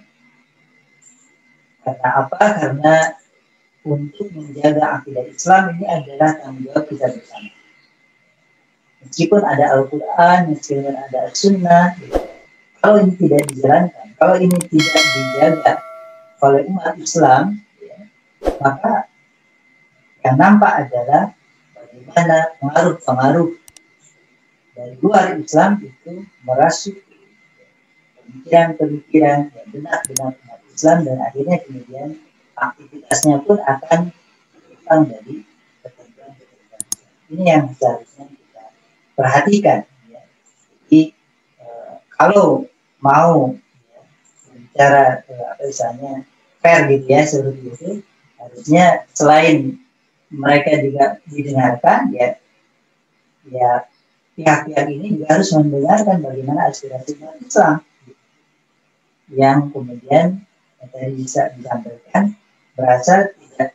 Karena apa? Karena untuk menjaga akidah Islam ini adalah tanggung jawab kita bersama. Meskipun ada Al-Quran, meskipun ada Sunnah, kalau ini tidak dijalankan, kalau ini tidak dijaga oleh umat Islam, ya, maka yang nampak adalah bagaimana pengaruh-pengaruh dari luar Islam itu merasuk pemikiran-pemikiran yang benar-benar umat Islam, dan akhirnya kemudian aktivitasnya pun akan berkembang dari ketentuan-ketentuan Islam. Ini yang seharusnya kita perhatikan, ya. Jadi kalau mau, ya, bicara misalnya fair gitu ya, seperti itu, harusnya selain mereka juga didengarkan, ya pihak-pihak ini juga harus mendengarkan bagaimana aspirasi umat Islam yang kemudian yang tadi bisa disampaikan berasal tidak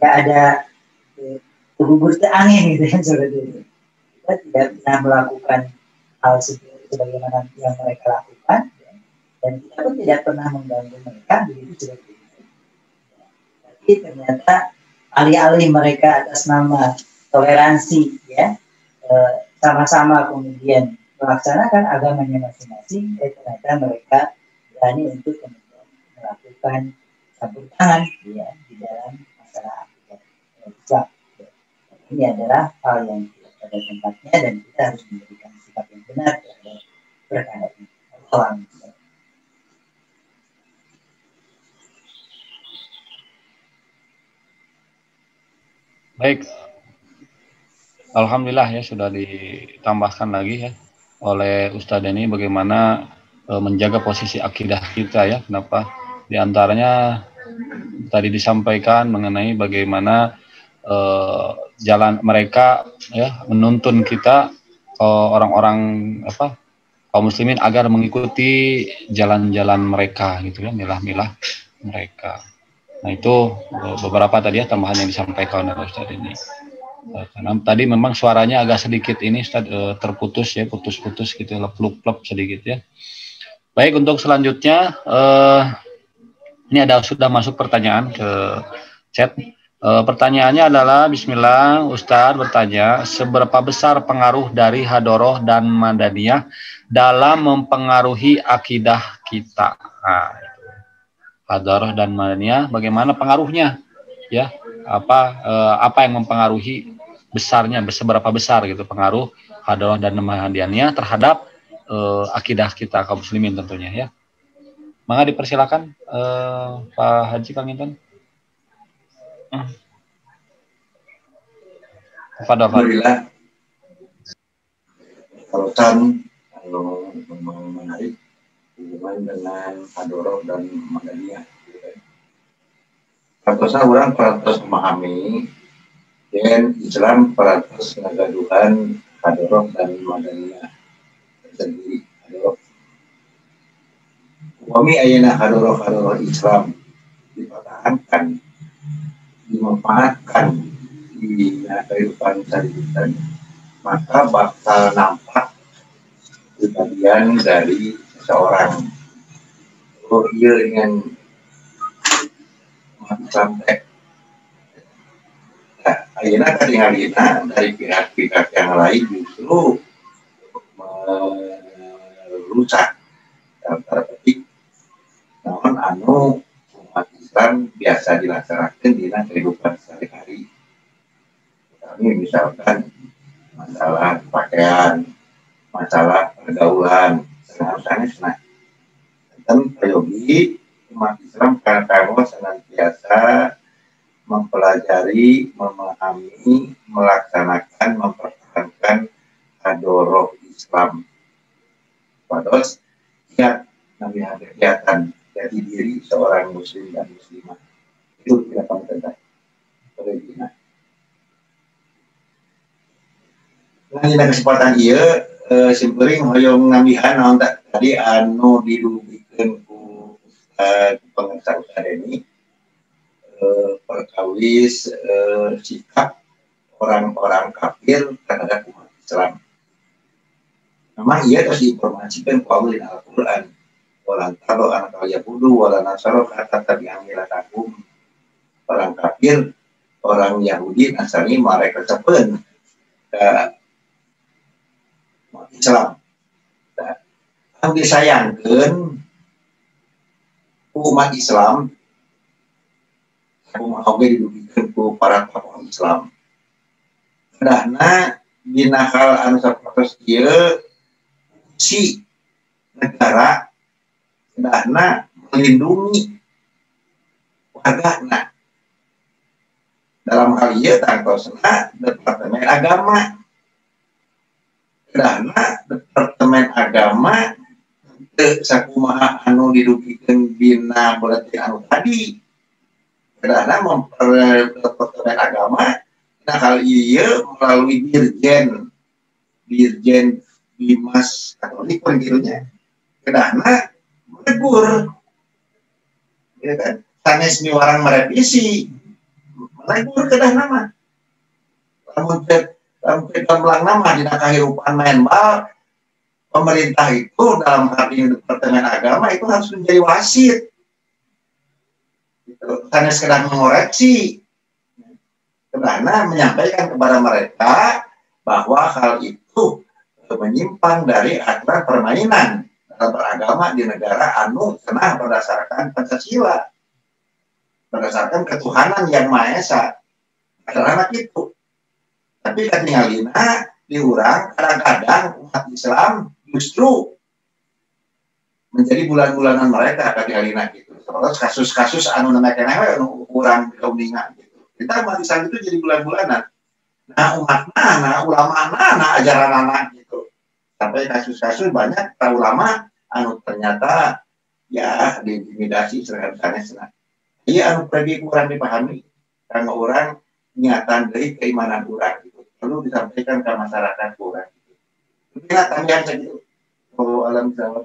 ada tergugur ke angin gitu kan, seperti itu. Kita tidak pernah melakukan hal sebagaimana yang mereka lakukan, ya, dan kita pun tidak pernah mengganggu mereka, begitu seperti itu. Tapi ternyata alih-alih mereka atas nama toleransi, ya, sama-sama kemudian melaksanakan agamanya masing-masing, ternyata mereka berani untuk kemudian melakukan campur tangan, ya, di dalam masalah akidah Islam. Ini adalah hal yang tidak pada tempatnya, dan kita harus memberikan sikap yang benar terhadap perkara ini. Baik. Alhamdulillah ya sudah ditambahkan lagi ya oleh Ustadz ini bagaimana menjaga posisi akidah kita ya. Kenapa? Di antaranya tadi disampaikan mengenai bagaimana jalan mereka ya menuntun kita orang-orang kaum muslimin agar mengikuti jalan-jalan mereka gitu ya, milah-milah mereka. Nah itu beberapa tadi ya tambahan yang disampaikan oleh Ustadz ini. Karena tadi memang suaranya agak sedikit ini Ustadz terputus ya, putus-putus gitu, lep-lep sedikit ya. Baik, untuk selanjutnya ini sudah masuk pertanyaan ke chat. Pertanyaannya adalah, Bismillah, Ustadz bertanya, seberapa besar pengaruh dari Hadoroh dan Madaniyah dalam mempengaruhi akidah kita? Nah, Hadoroh dan Madaniyah, bagaimana pengaruhnya? Ya, apa yang mempengaruhi besarnya, seberapa besar gitu pengaruh Hadoroh dan Madaniyah terhadap akidah kita kaum muslimin tentunya ya. Maka dipersilakan Pak Haji Kang Intan. Alhamdulillah. Kalau menarik hubungan dengan Hadoroh dan Madaniyah. Karena orang peratus memahami dan Islam peratus ngagaduhan Hadoroh dan Madaniyah sendiri. Hadoroh. Kami ayana Hadoroh Islam dipertahankan, dimanfaatkan di kehidupan sehari-hari, maka bakal nampak kebagian dari seseorang. Oh iya dengan sampai nah, ayeuna katingalina dari pihak-pihak yang lain justru merusak dalam petik namun umat Islam biasa dilaksanakan di kehidupan sehari-hari. Kami misalkan masalah pakaian, masalah pergaulan, seharusnya dan prayogi umat Islam karena senantiasa mempelajari, memahami, melaksanakan, mempertahankan Hadoroh Islam. Padahal ya Nabi kegiatan jadi diri seorang muslim dan muslimah itu tidak penting. Nah, di kesempatan iya simpering hoyong ngambihan naon tadi anu dilubikeun ku pengersa Ustaz ini perkawis sikap orang-orang kafir terhadap umat Islam. Memang ia harus diinformasikan kuawil Al-Quran. Walan talo anak Yahudu, walan Nasaro kata tabi amilatakum. Orang kafir, orang Yahudi, Nasrani mereka cepen Islam. Yang disayangkan umat Islam, umat didudukan ku para tokoh Islam. Karena di nakal anu sapertos ieu si negara hendakna melindungi wargana. Dalam hal ieu tangtosna Departemen Agama. Karena Departemen Agama sakumaha anu didugikeun dina berarti anu tadi. Karena Departemen Agama nah hal ieu melalui Dirjen Bimas Katolik panggilnya. Karena menegur, ya kan? Sanes miwarang merevisi, menegur kedah nama. Lamun melang nama di kehidupan main bal, pemerintah itu dalam hal ini Departemen Agama itu harus menjadi wasit. Sanes kedah mengoreksi, karena menyampaikan kepada mereka bahwa hal itu menyimpang dari aturan permainan dalam beragama di negara anu senang berdasarkan Pancasila, berdasarkan ketuhanan yang Maha Esa. Adalah itu. Tapi ketinggalina diurang kadang-kadang umat Islam justru menjadi bulan-bulanan mereka ketinggalina gitu. Terus kasus-kasus anu namanya anu kurang keundingan gitu. Kita umat Islam itu jadi bulan-bulanan. Nah umat nah ulama nah ajaran anak gitu. Sampai kasus-kasus banyak para ulama anu ternyata ya diintimidasi serta-serta. Iya anu pergi kurang dipahami karena orang niatan dari keimanan orang gitu. Perlu disampaikan ke masyarakat orang gitu. Peringatan yang segitu. Oh alam sawab.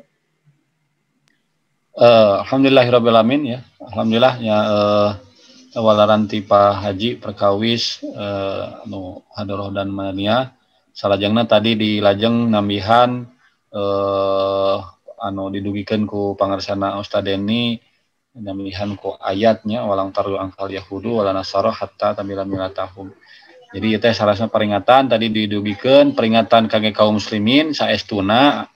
Alhamdulillahirrabbilalamin ya. Alhamdulillah ya walaran tipa haji perkawis nu hadroh dan mania salajengna tadi di lajeng nambihan anu didugikeun ku pangarsana Ustaz Deni nambihan ku ayatnya walang taru angkal yahudu wala nasara hatta tamila milatahum. Jadi itu salasna peringatan tadi didugikeun peringatan kage kaum muslimin saestuna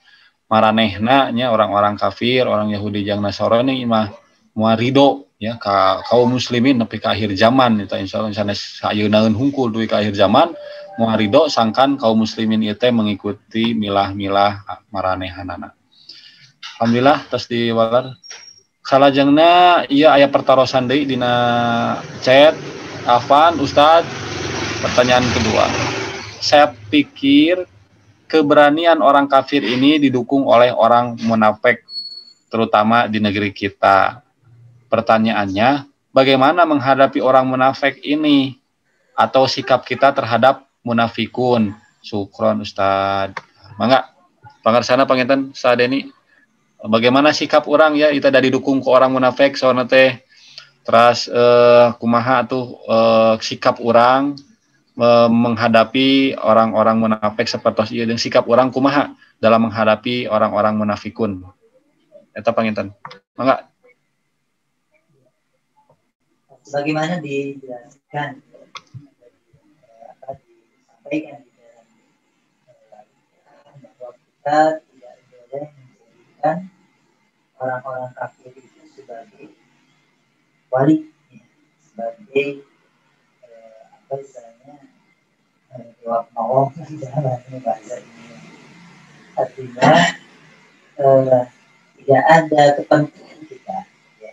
maranehna nya orang-orang kafir, orang Yahudi jeung Nasrani mah moal ridho ya ka kaum muslimin nepi ka akhir zaman eta insyaallah sanes sayeuna hungkul duwi ka akhir zaman moal ridho sangkan kaum muslimin ieu teh mengikuti milah-milah maranehanana. Alhamdulillah tos diwalar. Salajengna ieu aya pertarosan deui dina chat Afan Ustaz. Pertanyaan kedua. Saya pikir keberanian orang kafir ini didukung oleh orang munafik, terutama di negeri kita. Pertanyaannya, bagaimana menghadapi orang munafik ini? Atau sikap kita terhadap munafikun? Syukron Ustaz. Mangga, pangarsana panginten Ustaz Deni. Bagaimana sikap orang ya, kita dari dukung ke orang munafik, soalnya teh. Terus kumaha tuh sikap orang menghadapi orang-orang munafik seperti ieu dan sikap orang kumaha dalam menghadapi orang-orang munafikun. Eta panginten. Mangga. Sebagaimana dijelaskan disampaikan di dalam bahwa kita tidak boleh menjadikan orang-orang kafir itu sebagai wali, sebagai apa istilahnya jawab nolong dalam bahasa ini. Artinya tidak ada kepentingan kita ya,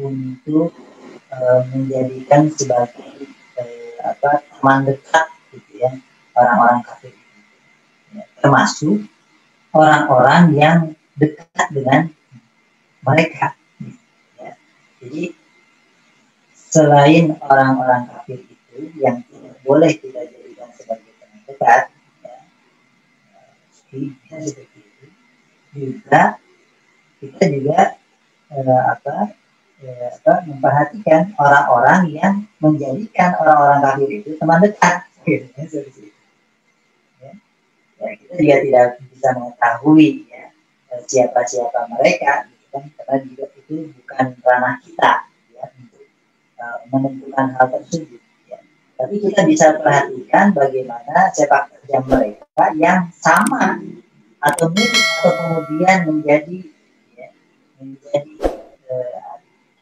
untuk menjadikan sebagai teman dekat gitu ya orang-orang kafir itu ya, termasuk orang-orang yang dekat dengan mereka ya. Jadi selain orang-orang kafir itu yang tidak boleh kita jadikan sebagai teman dekat ya, seperti itu juga kita juga memperhatikan orang-orang yang menjadikan orang-orang kafir itu teman dekat gitu, ya, seperti itu. Ya. Ya, kita juga tidak bisa mengetahui ya, siapa-siapa mereka gitu kan, karena juga itu bukan ranah kita ya, untuk menentukan hal tersebut ya. Tapi kita bisa perhatikan bagaimana sepak terjang mereka yang sama atau mirip atau kemudian menjadi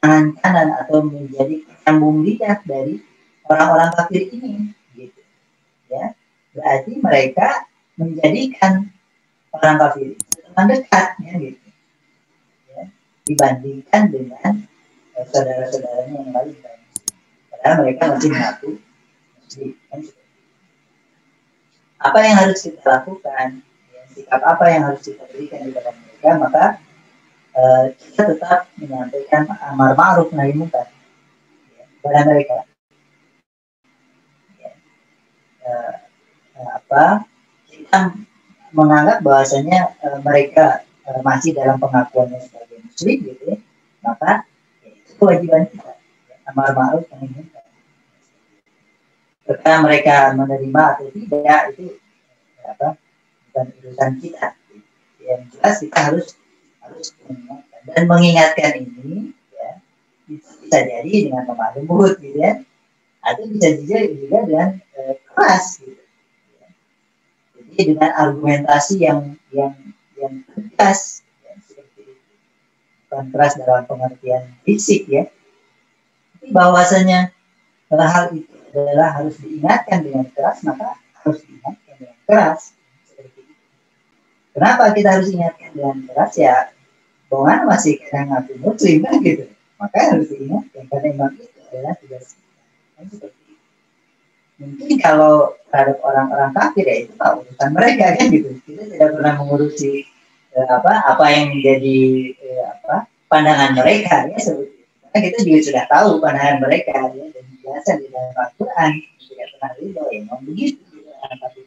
tangan kanan atau menjadi sambung lidah dari orang-orang kafir ini gitu ya. Berarti mereka menjadikan orang kafir itu teman dekat ya gitu ya, dibandingkan dengan saudara-saudaranya yang lain padahal mereka masih mengaku muslim kan. Apa yang harus kita lakukan ya, sikap apa yang harus kita berikan kepada mereka, maka kita tetap menyampaikan amar ma'ruf nahi munkar ya, kepada mereka ya. Kita menganggap bahwasanya mereka masih dalam pengakuannya sebagai muslim gitu ya, maka ya, itu kewajiban kita ya, amar ma'ruf nahi munkar. Ketika mereka menerima atau tidak itu bukan urusan kita. Yang jelas kita harus mengingatkan. Dan mengingatkan ini ya, bisa jadi dengan lemah lembut gitu ya, atau bisa juga dengan keras gitu ya. Jadi dengan argumentasi yang tegas ya, seperti itu. Bukan keras dalam pengertian fisik ya, tapi bahwasanya hal itu adalah harus diingatkan dengan keras, maka harus diingatkan dengan keras seperti itu. Kenapa kita harus ingatkan dengan keras ya? Bahwa masih kadang ngaku muslim kan gitu, maka harus diingatkan karena memang itu adalah tugas kita. Mungkin kalau terhadap orang-orang kafir ya itu urusan mereka kan gitu. Kita tidak pernah mengurusi apa yang menjadi pandangan mereka ya seperti itu. Karena kita juga sudah tahu pandangan mereka ya, dan biasa di dalam Al-Quran tidak pernah ridho ya memang begitu orang kafir.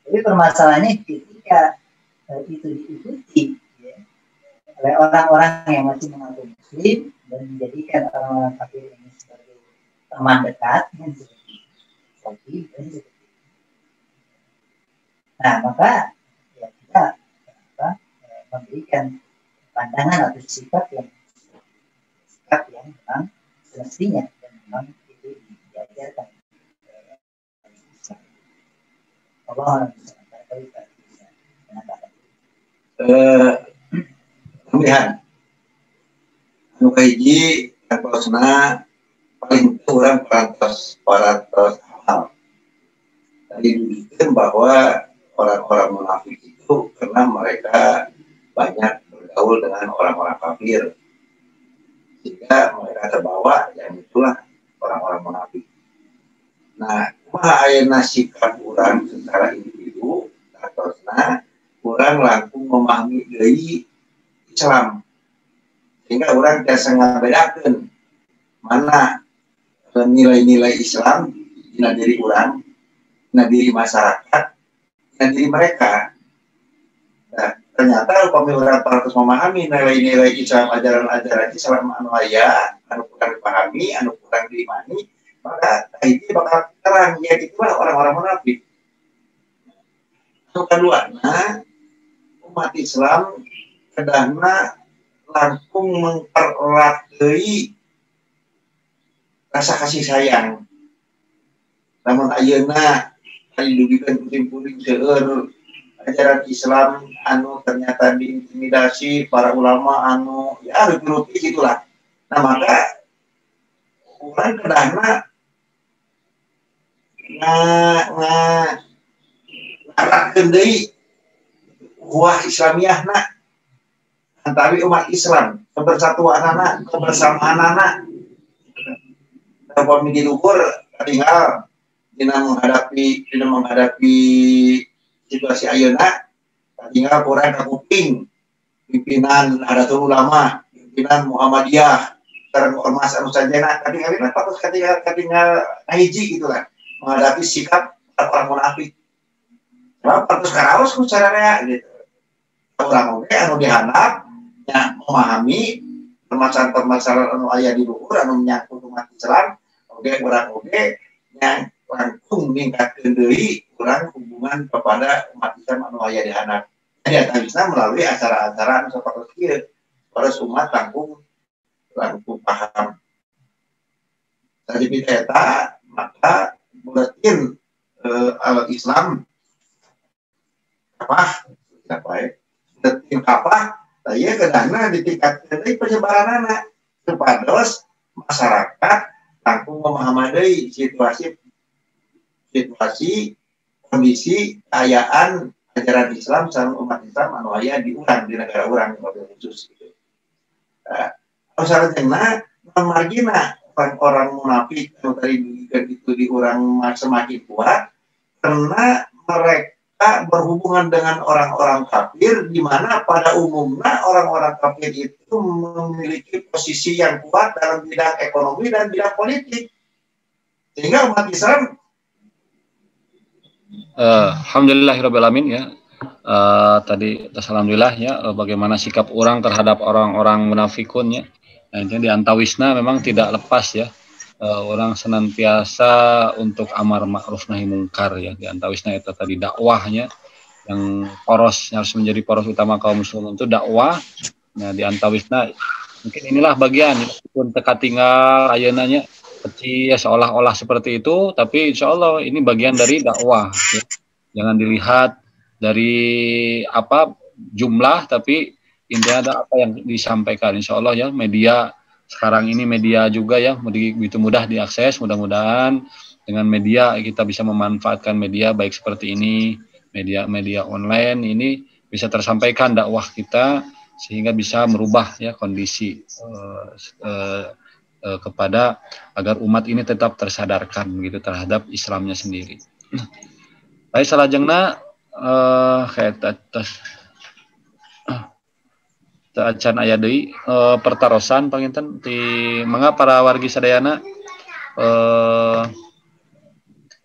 Tapi permasalahannya ketika itu diikuti ya, oleh orang-orang yang masih mengaku muslim dan menjadikan orang-orang kafir ini sebagai teman dekat kan seperti itu. Nah maka ya kita memberikan pandangan atau sikap yang memang semestinya dan memang itu diajarkan. Allah kemudian anu hiji kantosna paling kurang parantos hal. Tadi dibuktikan bahwa orang-orang munafik itu karena mereka banyak bergaul dengan orang-orang kafir, sehingga mereka terbawa yang itulah orang-orang munafik. Nah, kumaha ayeuna sikap urang secara individu atosna urang langkung memahami deui Islam, sehingga urang tiasa ngabedakeun mana nilai-nilai Islam dina diri urang, dina diri masyarakat, dina diri mereka. Nah, ternyata upami urang harus memahami nilai-nilai Islam, ajaran-ajaran Islam anu aya, anu kurang dipahami, anu kurang diimani, maka itu bakal terang ya itulah orang-orang munafik. Anu kaduana umat Islam kedahna langkung mempererat deui rasa kasih sayang. Namun ayeuna ari dugikeun puting-puting seueur ajaran Islam anu ternyata diintimidasi para ulama anu ya rupi gitulah. Nah maka urang kedahna ngaratkeun deui wah Islamiyahna antari umat Islam kebersatuanana kebersamaanana upami diluhur tinggal dina menghadapi situasi ayeuna tinggal kurang kuping pimpinan Nahdlatul Ulama, pimpinan Muhammadiyah sareng ormas anu sanjana katingalina patos katingal hiji gitu kan menghadapi sikap orang munafik. Sebab patos karaos ku caranya gitu. Orang oge anu dihandap nya memahami permasalahan-permasalahan anu aya di luhur anu menyangkut umat Islam, oge urang oge nya langsung ningkatkeun deui urang hubungan kepada umat Islam anu aya di handap. Jadi atawisna melalui acara-acara anu sapertos kieu, terus umat langkung paham. Tadi eta maka buletin al-Islam apa ya? Buletin apa? Saya kedana ditingkatkan dari penyebaranana supados masyarakat langkung memahami situasi kondisi keayaan ajaran Islam sareng umat Islam anu aya di urang di negara urang khusus gitu. Saratna margina orang munafik yang tadi itu di urang semakin kuat karena mereka berhubungan dengan orang-orang kafir, di mana pada umumnya orang-orang kafir itu memiliki posisi yang kuat dalam bidang ekonomi dan bidang politik, sehingga umat Islam alhamdulillahirrahmanirrahim ya. Tadi alhamdulillah ya bagaimana sikap orang terhadap orang-orang munafikun ya. Nah, ini diantawisna memang tidak lepas ya. Orang senantiasa untuk amar ma'ruf nahi mungkar ya. Diantawisna itu tadi dakwahnya yang poros harus menjadi poros utama kaum muslimin itu dakwah. Nah, diantawisna mungkin inilah bagian meskipun teka tinggal ayeunanya kecil seolah-olah seperti itu, tapi insya Allah ini bagian dari dakwah ya. Jangan dilihat dari apa jumlah, tapi intinya ada apa yang disampaikan. Insya Allah ya media sekarang ini media juga ya begitu mudah diakses. Mudah-mudahan dengan media kita bisa memanfaatkan media baik seperti ini, media online ini bisa tersampaikan dakwah kita sehingga bisa merubah ya kondisi kepada agar umat ini tetap tersadarkan begitu terhadap Islamnya sendiri. Baik salajengna kayak atas acan aya deui pertarosan panginten ti mangga para wargi sadayana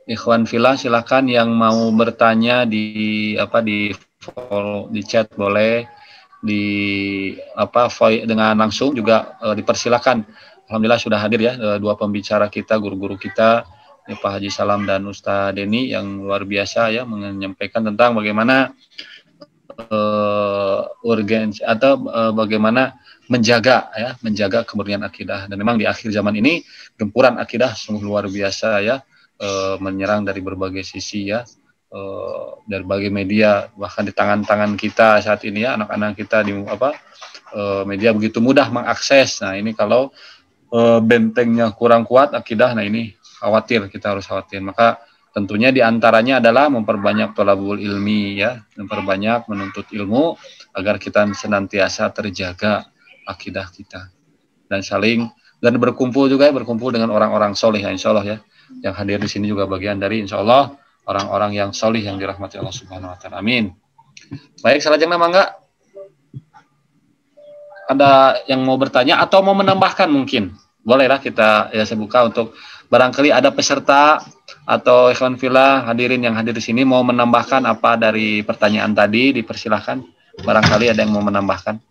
ikhwan fillah silakan yang mau bertanya di follow di chat boleh di dengan langsung juga dipersilakan. Alhamdulillah sudah hadir ya dua pembicara kita, guru-guru kita, Pak Haji Salam dan Ustaz Denny yang luar biasa ya menyampaikan tentang bagaimana urgensi atau bagaimana menjaga kemurnian akidah. Dan memang di akhir zaman ini gempuran akidah sungguh luar biasa ya, menyerang dari berbagai sisi ya, dari berbagai media, bahkan di tangan-tangan kita saat ini ya, anak-anak kita di media begitu mudah mengakses. Nah ini kalau bentengnya kurang kuat akidah, nah ini kita harus khawatir. Maka tentunya diantaranya adalah memperbanyak thalabul ilmi ya, memperbanyak menuntut ilmu agar kita senantiasa terjaga akidah kita dan berkumpul dengan orang-orang soleh ya, insya Allah ya, yang hadir di sini juga bagian dari insya Allah orang-orang yang soleh yang dirahmati Allah Subhanahu Wa Taala. Amin. Baik, salajengna mangga ada yang mau bertanya atau mau menambahkan mungkin bolehlah kita ya, saya buka untuk barangkali ada peserta atau ikhwan fillah hadirin yang hadir di sini mau menambahkan apa dari pertanyaan tadi, dipersilahkan. Barangkali ada yang mau menambahkan.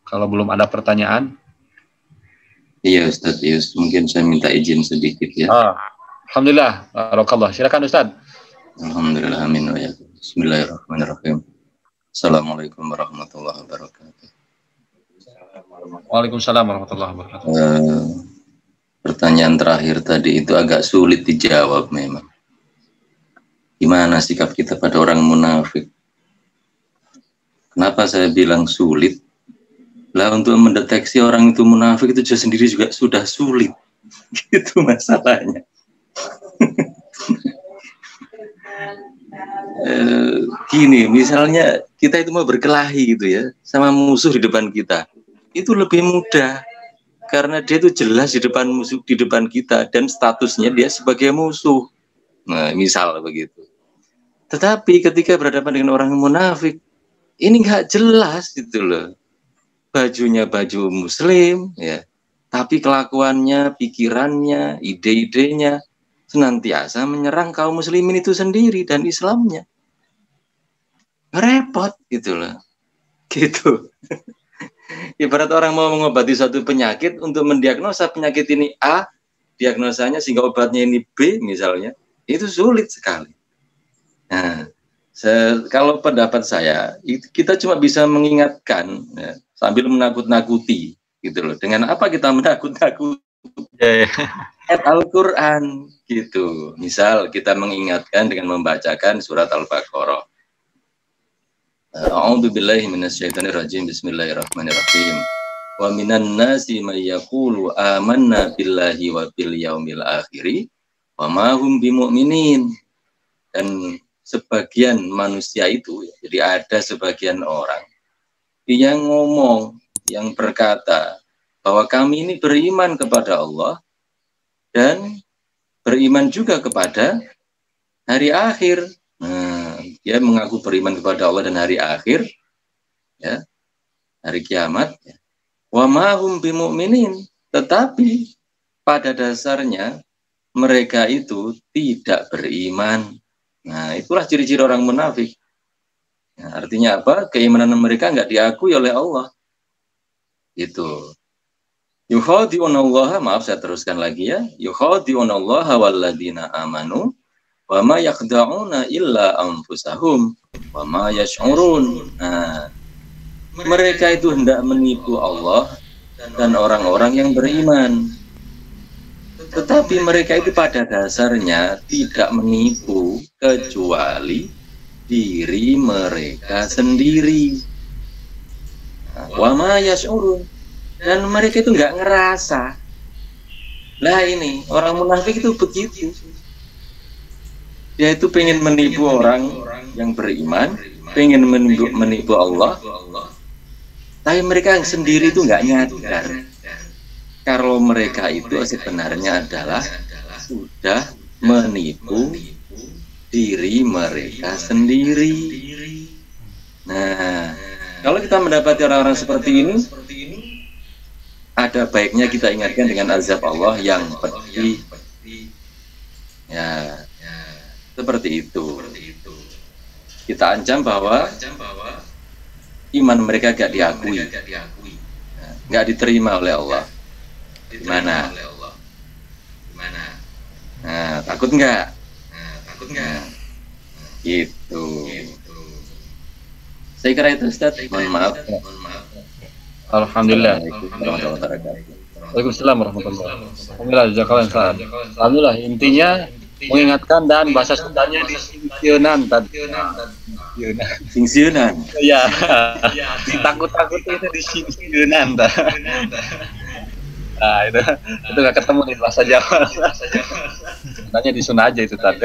Kalau belum ada pertanyaan. Iya Ustaz, mungkin saya minta izin sedikit ya. Alhamdulillah, barakallah. Silakan Ustaz. Alhamdulillah, amin wa ya. Bismillahirrahmanirrahim. Assalamualaikum warahmatullahi wabarakatuh. Waalaikumsalam warahmatullahi wabarakatuh. Pertanyaan terakhir tadi itu agak sulit dijawab memang. Gimana sikap kita pada orang munafik? Kenapa saya bilang sulit? Lah untuk mendeteksi orang itu munafik itu sendiri juga sudah sulit. Gitu masalahnya. Gini, misalnya kita itu mau berkelahi gitu ya sama musuh di depan kita. Itu lebih mudah karena dia itu jelas di depan musuh, di depan kita, dan statusnya dia sebagai musuh. Nah, misal begitu. Tetapi ketika berhadapan dengan orang munafik, ini nggak jelas gitu loh. Bajunya baju muslim ya, tapi kelakuannya, pikirannya, ide-idenya senantiasa menyerang kaum muslimin itu sendiri dan Islamnya. Repot gitu loh. Gitu. Ibarat orang mau mengobati suatu penyakit, untuk mendiagnosa penyakit ini A, diagnosanya sehingga obatnya ini B misalnya, itu sulit sekali. Nah, kalau pendapat saya, kita cuma bisa mengingatkan ya, sambil menakut-nakuti gitu loh. Dengan apa kita menakut-nakuti? Ayat Al-Quran gitu. Misal kita mengingatkan dengan membacakan surat Al-Baqarah. A'udzubillahi minasyaitonirrajim. Bismillahirrahmanirrahim. Wa minan nasi may yaqulu amanna billahi wa bil yaumil akhir wa ma hum bimu'minin. Dan sebagian manusia itu, jadi ada sebagian orang yang ngomong, yang berkata bahwa kami ini beriman kepada Allah dan beriman juga kepada hari akhir. Nah, dia mengaku beriman kepada Allah dan hari akhir, ya, hari kiamat. Wa ma hum bimu'minin, tetapi pada dasarnya mereka itu tidak beriman. Nah, itulah ciri-ciri orang munafik. Nah, artinya apa? Keimanan mereka nggak diakui oleh Allah. Itu. Yukhadi'unallaha, maaf saya teruskan lagi ya. Yukhadi'unallaha walladzina amanu wa ma yakhda'una illa anfusahum wa ma yash'urun. Nah, mereka itu hendak menipu Allah dan orang-orang yang beriman. Tetapi mereka itu pada dasarnya tidak menipu kecuali diri mereka sendiri. Wa ma yash'urun, dan mereka itu nggak ngerasa. Lah ini orang munafik itu begitu. Dia itu pengen menipu orang yang beriman, pengen menipu Allah, Tapi mereka yang sendiri itu nggak nyadar kalau mereka itu sebenarnya adalah sudah menipu diri mereka sendiri. Nah, kalau kita mendapati orang-orang seperti ini, ada baiknya kita ingatkan dengan azab Allah yang pedih. Ya, seperti itu. Kita ancam bahwa iman mereka gak diakui, gak diterima oleh Allah. Gimana? Nah, takut nggak? Gitu. Saya kira itu, Ustaz. Mohon maaf. Alhamdulillah. Waalaikumsalam warahmatullahi wabarakatuh. Alhamdulillah, jazakallahu khairan. Alhamdulillah, intinya mengingatkan dan bahasa Sundanya disingsieunan tadi. Singsieunan. Iya. Ditakut-takuti itu disingsieunan. Nah, itu nggak ketemu nih bahasa Jawa. Makanya di Sunda aja itu tadi.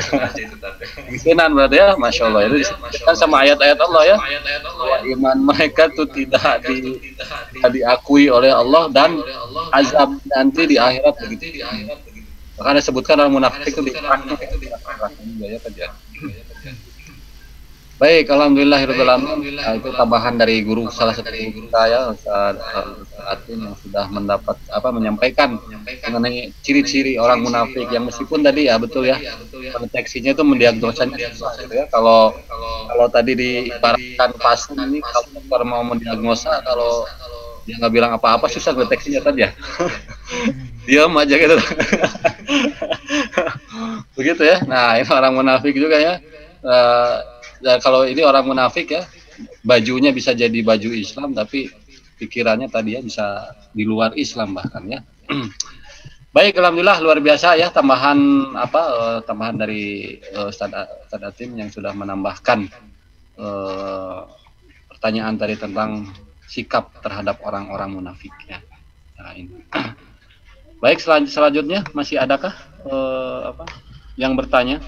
Singsieunan berarti ya, masya Allah itu disebutkan sama ayat-ayat Allah ya. Bahwa iman mereka itu tidak diakui oleh Allah dan azab nanti di akhirat begitu. Makanya disebutkan orang munafik itu di neraka ya kerja. Baik, alhamdulillahirabbil alamin. Itu tambahan dari guru salah satu guru kita ya, Ustaz Atin yang sudah menyampaikan mengenai ciri-ciri orang munafik yang meskipun tadi ya betul ya pendeteksinya itu mendiagnosanya gitu ya. Kalau tadi diibaratkan pasien ini kalau dokter mau mendiagnosa kalau dia nggak bilang apa-apa susah deteksinya tadi ya. Diam aja gitu. Begitu ya. Nah, ini orang munafik juga ya. Dan kalau ini orang munafik ya, bajunya bisa jadi baju Islam, tapi pikirannya tadi ya bisa di luar Islam bahkan ya. Baik, alhamdulillah luar biasa ya tambahan dari Ustaz Atim yang sudah menambahkan pertanyaan tadi tentang sikap terhadap orang-orang munafik ya. Nah, ini. Baik, selanjutnya masih adakah yang bertanya?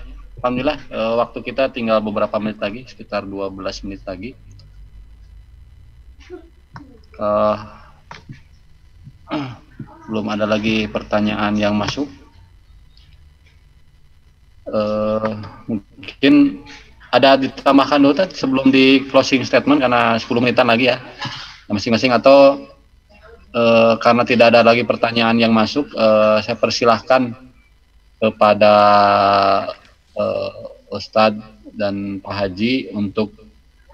Alhamdulillah waktu kita tinggal beberapa menit lagi, sekitar 12 menit lagi. Belum ada lagi pertanyaan yang masuk. Mungkin ada ditambahkan dulu sebelum di closing statement karena 10 menitan lagi ya masing-masing, atau karena tidak ada lagi pertanyaan yang masuk, saya persilahkan kepada Ustadz dan Pak Haji untuk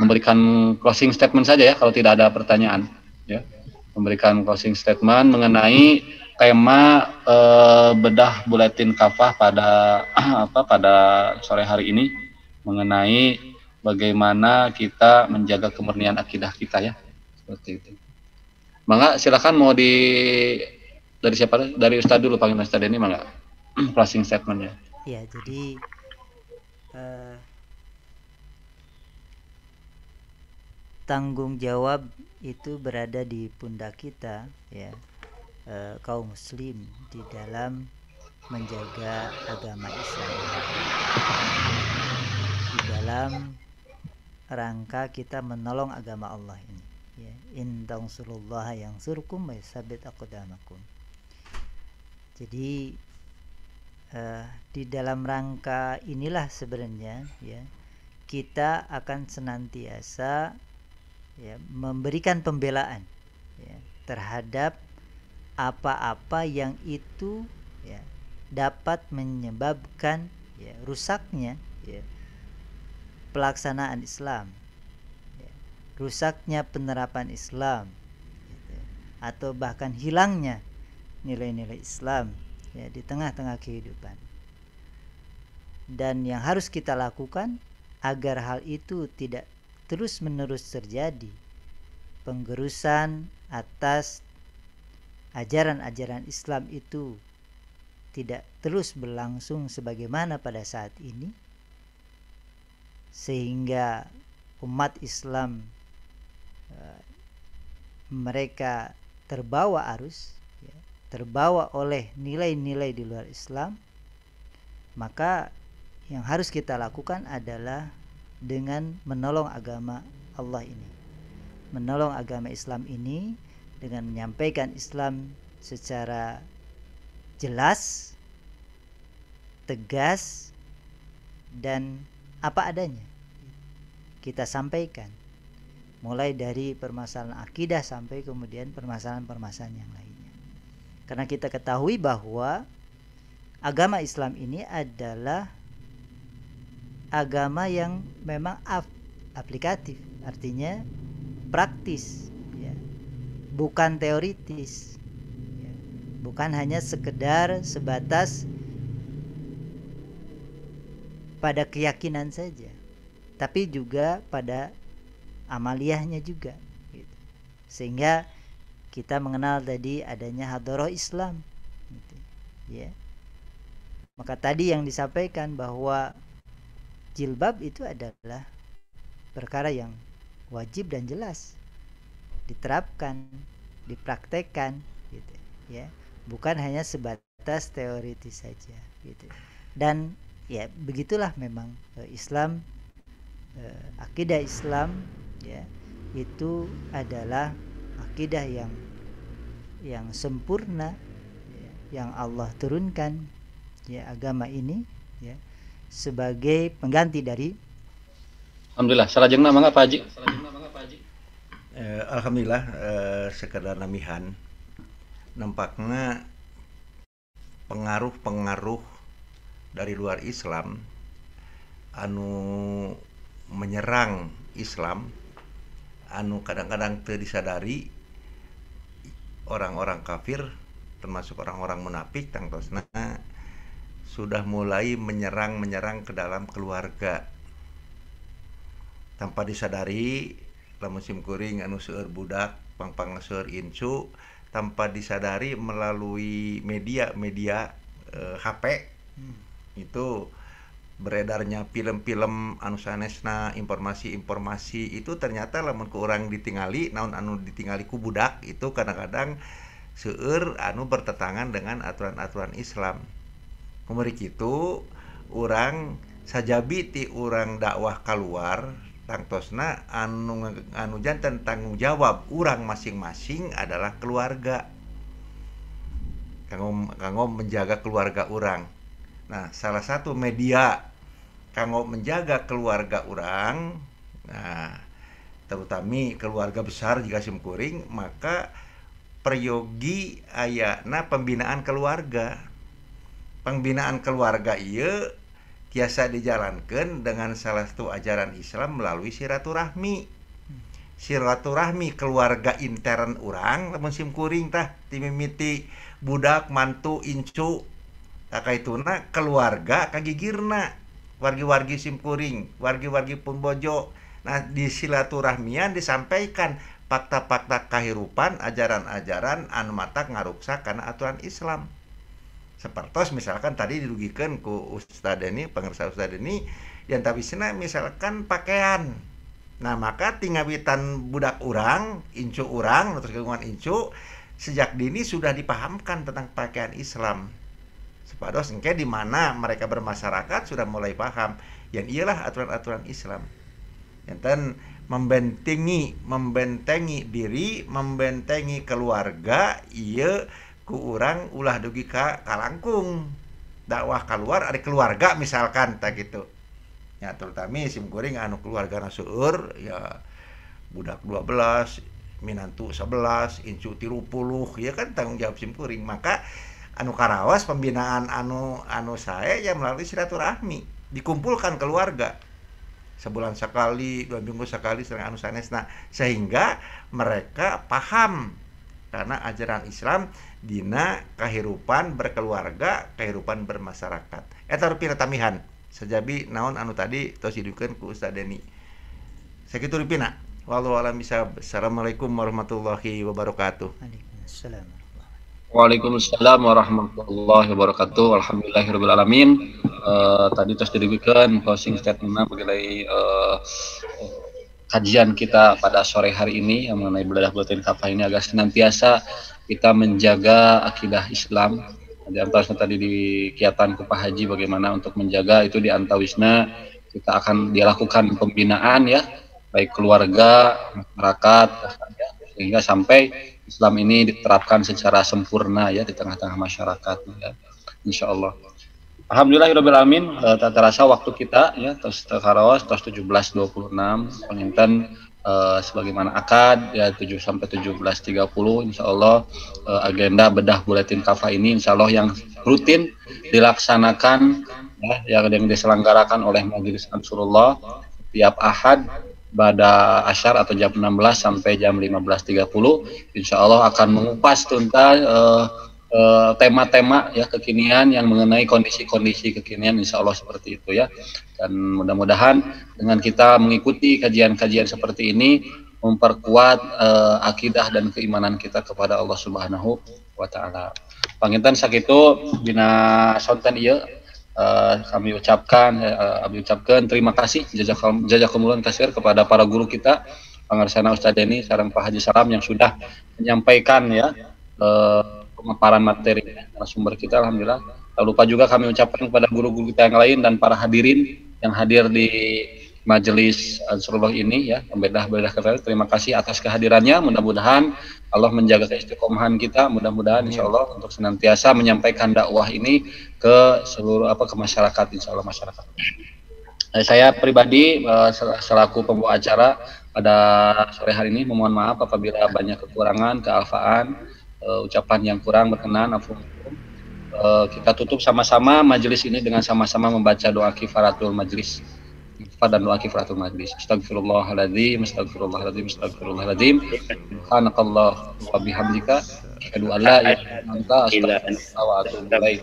memberikan closing statement saja ya kalau tidak ada pertanyaan ya, memberikan closing statement mengenai tema bedah buletin kafah pada sore hari ini mengenai bagaimana kita menjaga kemurnian akidah kita ya, seperti itu. Mangga silakan mau dari siapa? Dari Ustadz dulu, panggil Ustadz ini mangga closing statementnya. Ya, jadi tanggung jawab itu berada di pundak kita ya, kaum muslim di dalam menjaga agama Islam, di dalam rangka kita menolong agama Allah ini ya. In tansurullaha yansurkum wa yusabbit aqdamakum. Jadi di dalam rangka inilah sebenarnya ya kita akan senantiasa ya memberikan pembelaan ya terhadap apa-apa yang itu ya dapat menyebabkan ya rusaknya ya pelaksanaan Islam ya, rusaknya penerapan Islam gitu, atau bahkan hilangnya nilai-nilai Islam ya di tengah-tengah kehidupan. Dan yang harus kita lakukan agar hal itu tidak terus-menerus terjadi, penggerusan atas ajaran-ajaran Islam itu tidak terus berlangsung sebagaimana pada saat ini, sehingga umat Islam mereka terbawa arus ya, terbawa oleh nilai-nilai di luar Islam. Maka yang harus kita lakukan adalah dengan menolong agama Allah ini, menolong agama Islam ini dengan menyampaikan Islam secara jelas, tegas, dan apa adanya. Kita sampaikan mulai dari permasalahan akidah sampai kemudian permasalahan-permasalahan yang lainnya. Karena kita ketahui bahwa agama Islam ini adalah agama yang memang aplikatif, artinya praktis, ya. Bukan teoritis, ya. Bukan hanya sekedar sebatas pada keyakinan saja, tapi juga pada amaliyahnya juga, gitu. Sehingga kita mengenal tadi adanya hadroh Islam, gitu, ya. Maka tadi yang disampaikan bahwa jilbab itu adalah perkara yang wajib dan jelas diterapkan, dipraktekkan, gitu, ya. Bukan hanya sebatas teoritis saja, gitu. Dan ya begitulah memang Islam, akidah Islam, ya, itu adalah akidah yang sempurna, ya, yang Allah turunkan, ya, agama ini, ya, sebagai pengganti dari. Alhamdulillah. Salajengna mangga Pak Haji. Alhamdulillah, sekedar namihan nampaknya pengaruh-pengaruh dari luar Islam anu menyerang Islam, anu kadang-kadang teu disadari orang-orang kafir termasuk orang-orang munafik tangtosna sudah mulai menyerang ke dalam keluarga tanpa disadari. Lamun sim kuring anu seueur budak pang-pang seueur incu tanpa disadari melalui media HP itu beredarnya film-film anu sanesna informasi-informasi itu ternyata lamun ku urang ditingali naon anu ditingali ku budak itu kadang-kadang seueur anu bertentangan dengan aturan-aturan Islam. Kumaha kitu urang sajabi ti urang dakwah keluar tangtosna anu janten tanggung jawab urang masing-masing adalah keluarga. Kanggo menjaga keluarga urang. Nah, salah satu media kanggo menjaga keluarga urang, nah, terutama keluarga besar jika sim kuring, maka peryogi ayana pembinaan keluarga. Pembinaan keluarga ieu tiasa dijalankan dengan salah satu ajaran Islam melalui silaturahmi. Silaturahmi keluarga intern urang lamun sim kuring tah ti mimiti budak mantu incu kakaituna keluarga kagigirna wargi-wargi sim kuring, wargi-wargi pun bojo. Nah, di silaturahmian disampaikan fakta-fakta kahirupan, ajaran-ajaran anu matak ngaruksa karena aturan Islam. Sepertos misalkan tadi dirugikan ku Ustad Deni, pengersa Ustad Deni, yang tabisna misalkan pakaian. Nah, maka tinggawitan budak urang, incu urang, terus gangguan incu, sejak dini sudah dipahamkan tentang pakaian Islam. Sepados engke di mana mereka bermasyarakat sudah mulai paham yang ialah aturan-aturan Islam. Enten membentengi diri, membentengi keluarga, ieu ku urang ulah dugi ka kalangkung. Dakwah keluar ada keluarga misalkan tak gitu. Ya terutama sim kuring anu keluargana seueur ya budak 12, minantu 11, incu 30, ya kan tanggung jawab sim kuring. Maka anu karawas pembinaan anu saya ya melalui silaturahmi, dikumpulkan keluarga sebulan sekali, 2 minggu sekali anu sanesna sehingga mereka paham karena ajaran Islam dina kahirupan berkeluarga, kahirupan bermasyarakat. Eta rupi tamihan sajabi naon anu tadi tos didukeun ku Ustaz Deni. Sakitu rupina. Wallahu a'lam bishawab. Assalamualaikum warahmatullahi wabarakatuh. Waalaikumsalam. Waalaikumsalam warahmatullahi wabarakatuh. Alhamdulillahirabbil alamin. Tadi tos didukeun closing statement mengenai kajian kita pada sore hari ini yang mengenai beladah buletin kafah ini agar senantiasa kita menjaga akidah Islam. Di antawisna tadi di kegiatan ku Pak Haji bagaimana untuk menjaga itu di antawisna kita akan dilakukan pembinaan ya baik keluarga, masyarakat, sehingga sampai Islam ini diterapkan secara sempurna ya di tengah-tengah masyarakat ya. Insya Allah. Alhamdulillahirobbilalamin. Tak terasa waktu kita ya tos tekaros tos 17.26 penginten sebagaimana akad ya 7 sampai 17.30 Insya Allah agenda bedah buletin kafa ini Insya Allah yang rutin dilaksanakan ya, yang diselenggarakan oleh Majelis Ansarullah tiap Ahad pada asyar atau jam 16 sampai jam 15.30 Insya Allah akan mengupas tuntas tema-tema ya kekinian yang mengenai kondisi-kondisi kekinian Insya Allah seperti itu ya. Dan mudah-mudahan dengan kita mengikuti kajian-kajian seperti ini memperkuat akidah dan keimanan kita kepada Allah Subhanahu wa taala. Panginten sakitu bina sonten ieu kami ucapkan terima kasih jazakumullah kasir kepada para guru kita Pangarsana Ustaz Deni sareng Pak Haji Salam yang sudah menyampaikan ya pemaparan materi narasumber kita. Alhamdulillah. Tak lupa juga kami ucapkan kepada guru-guru kita yang lain dan para hadirin yang hadir di majelis Ansarullah ini ya, membedah-bedah kata. Terima kasih atas kehadirannya. Mudah-mudahan Allah menjaga keistiqomahan kita. Mudah-mudahan insya Allah untuk senantiasa menyampaikan dakwah ini ke seluruh ke masyarakat, insya Allah masyarakat. Saya pribadi selaku pembawa acara pada sore hari ini memohon maaf apabila banyak kekurangan, kealfaan, ucapan yang kurang berkenan. Kita tutup sama-sama majelis ini dengan sama-sama membaca doa kifaratul majlis dan doa kifaratul majlis. Astagfirullahaladzim, astagfirullahaladzim, astagfirullahaladzim. Subhanakallah wa bihamdika asyhadu an la ilaha illa anta astaghfiruka wa atubu ilaik.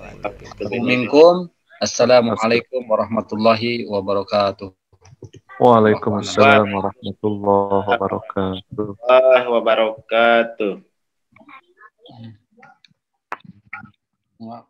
Minkum. Assalamualaikum warahmatullahi wabarakatuh. Waalaikumsalam warahmatullahi wabarakatuh. Wabarakatuh. Wow.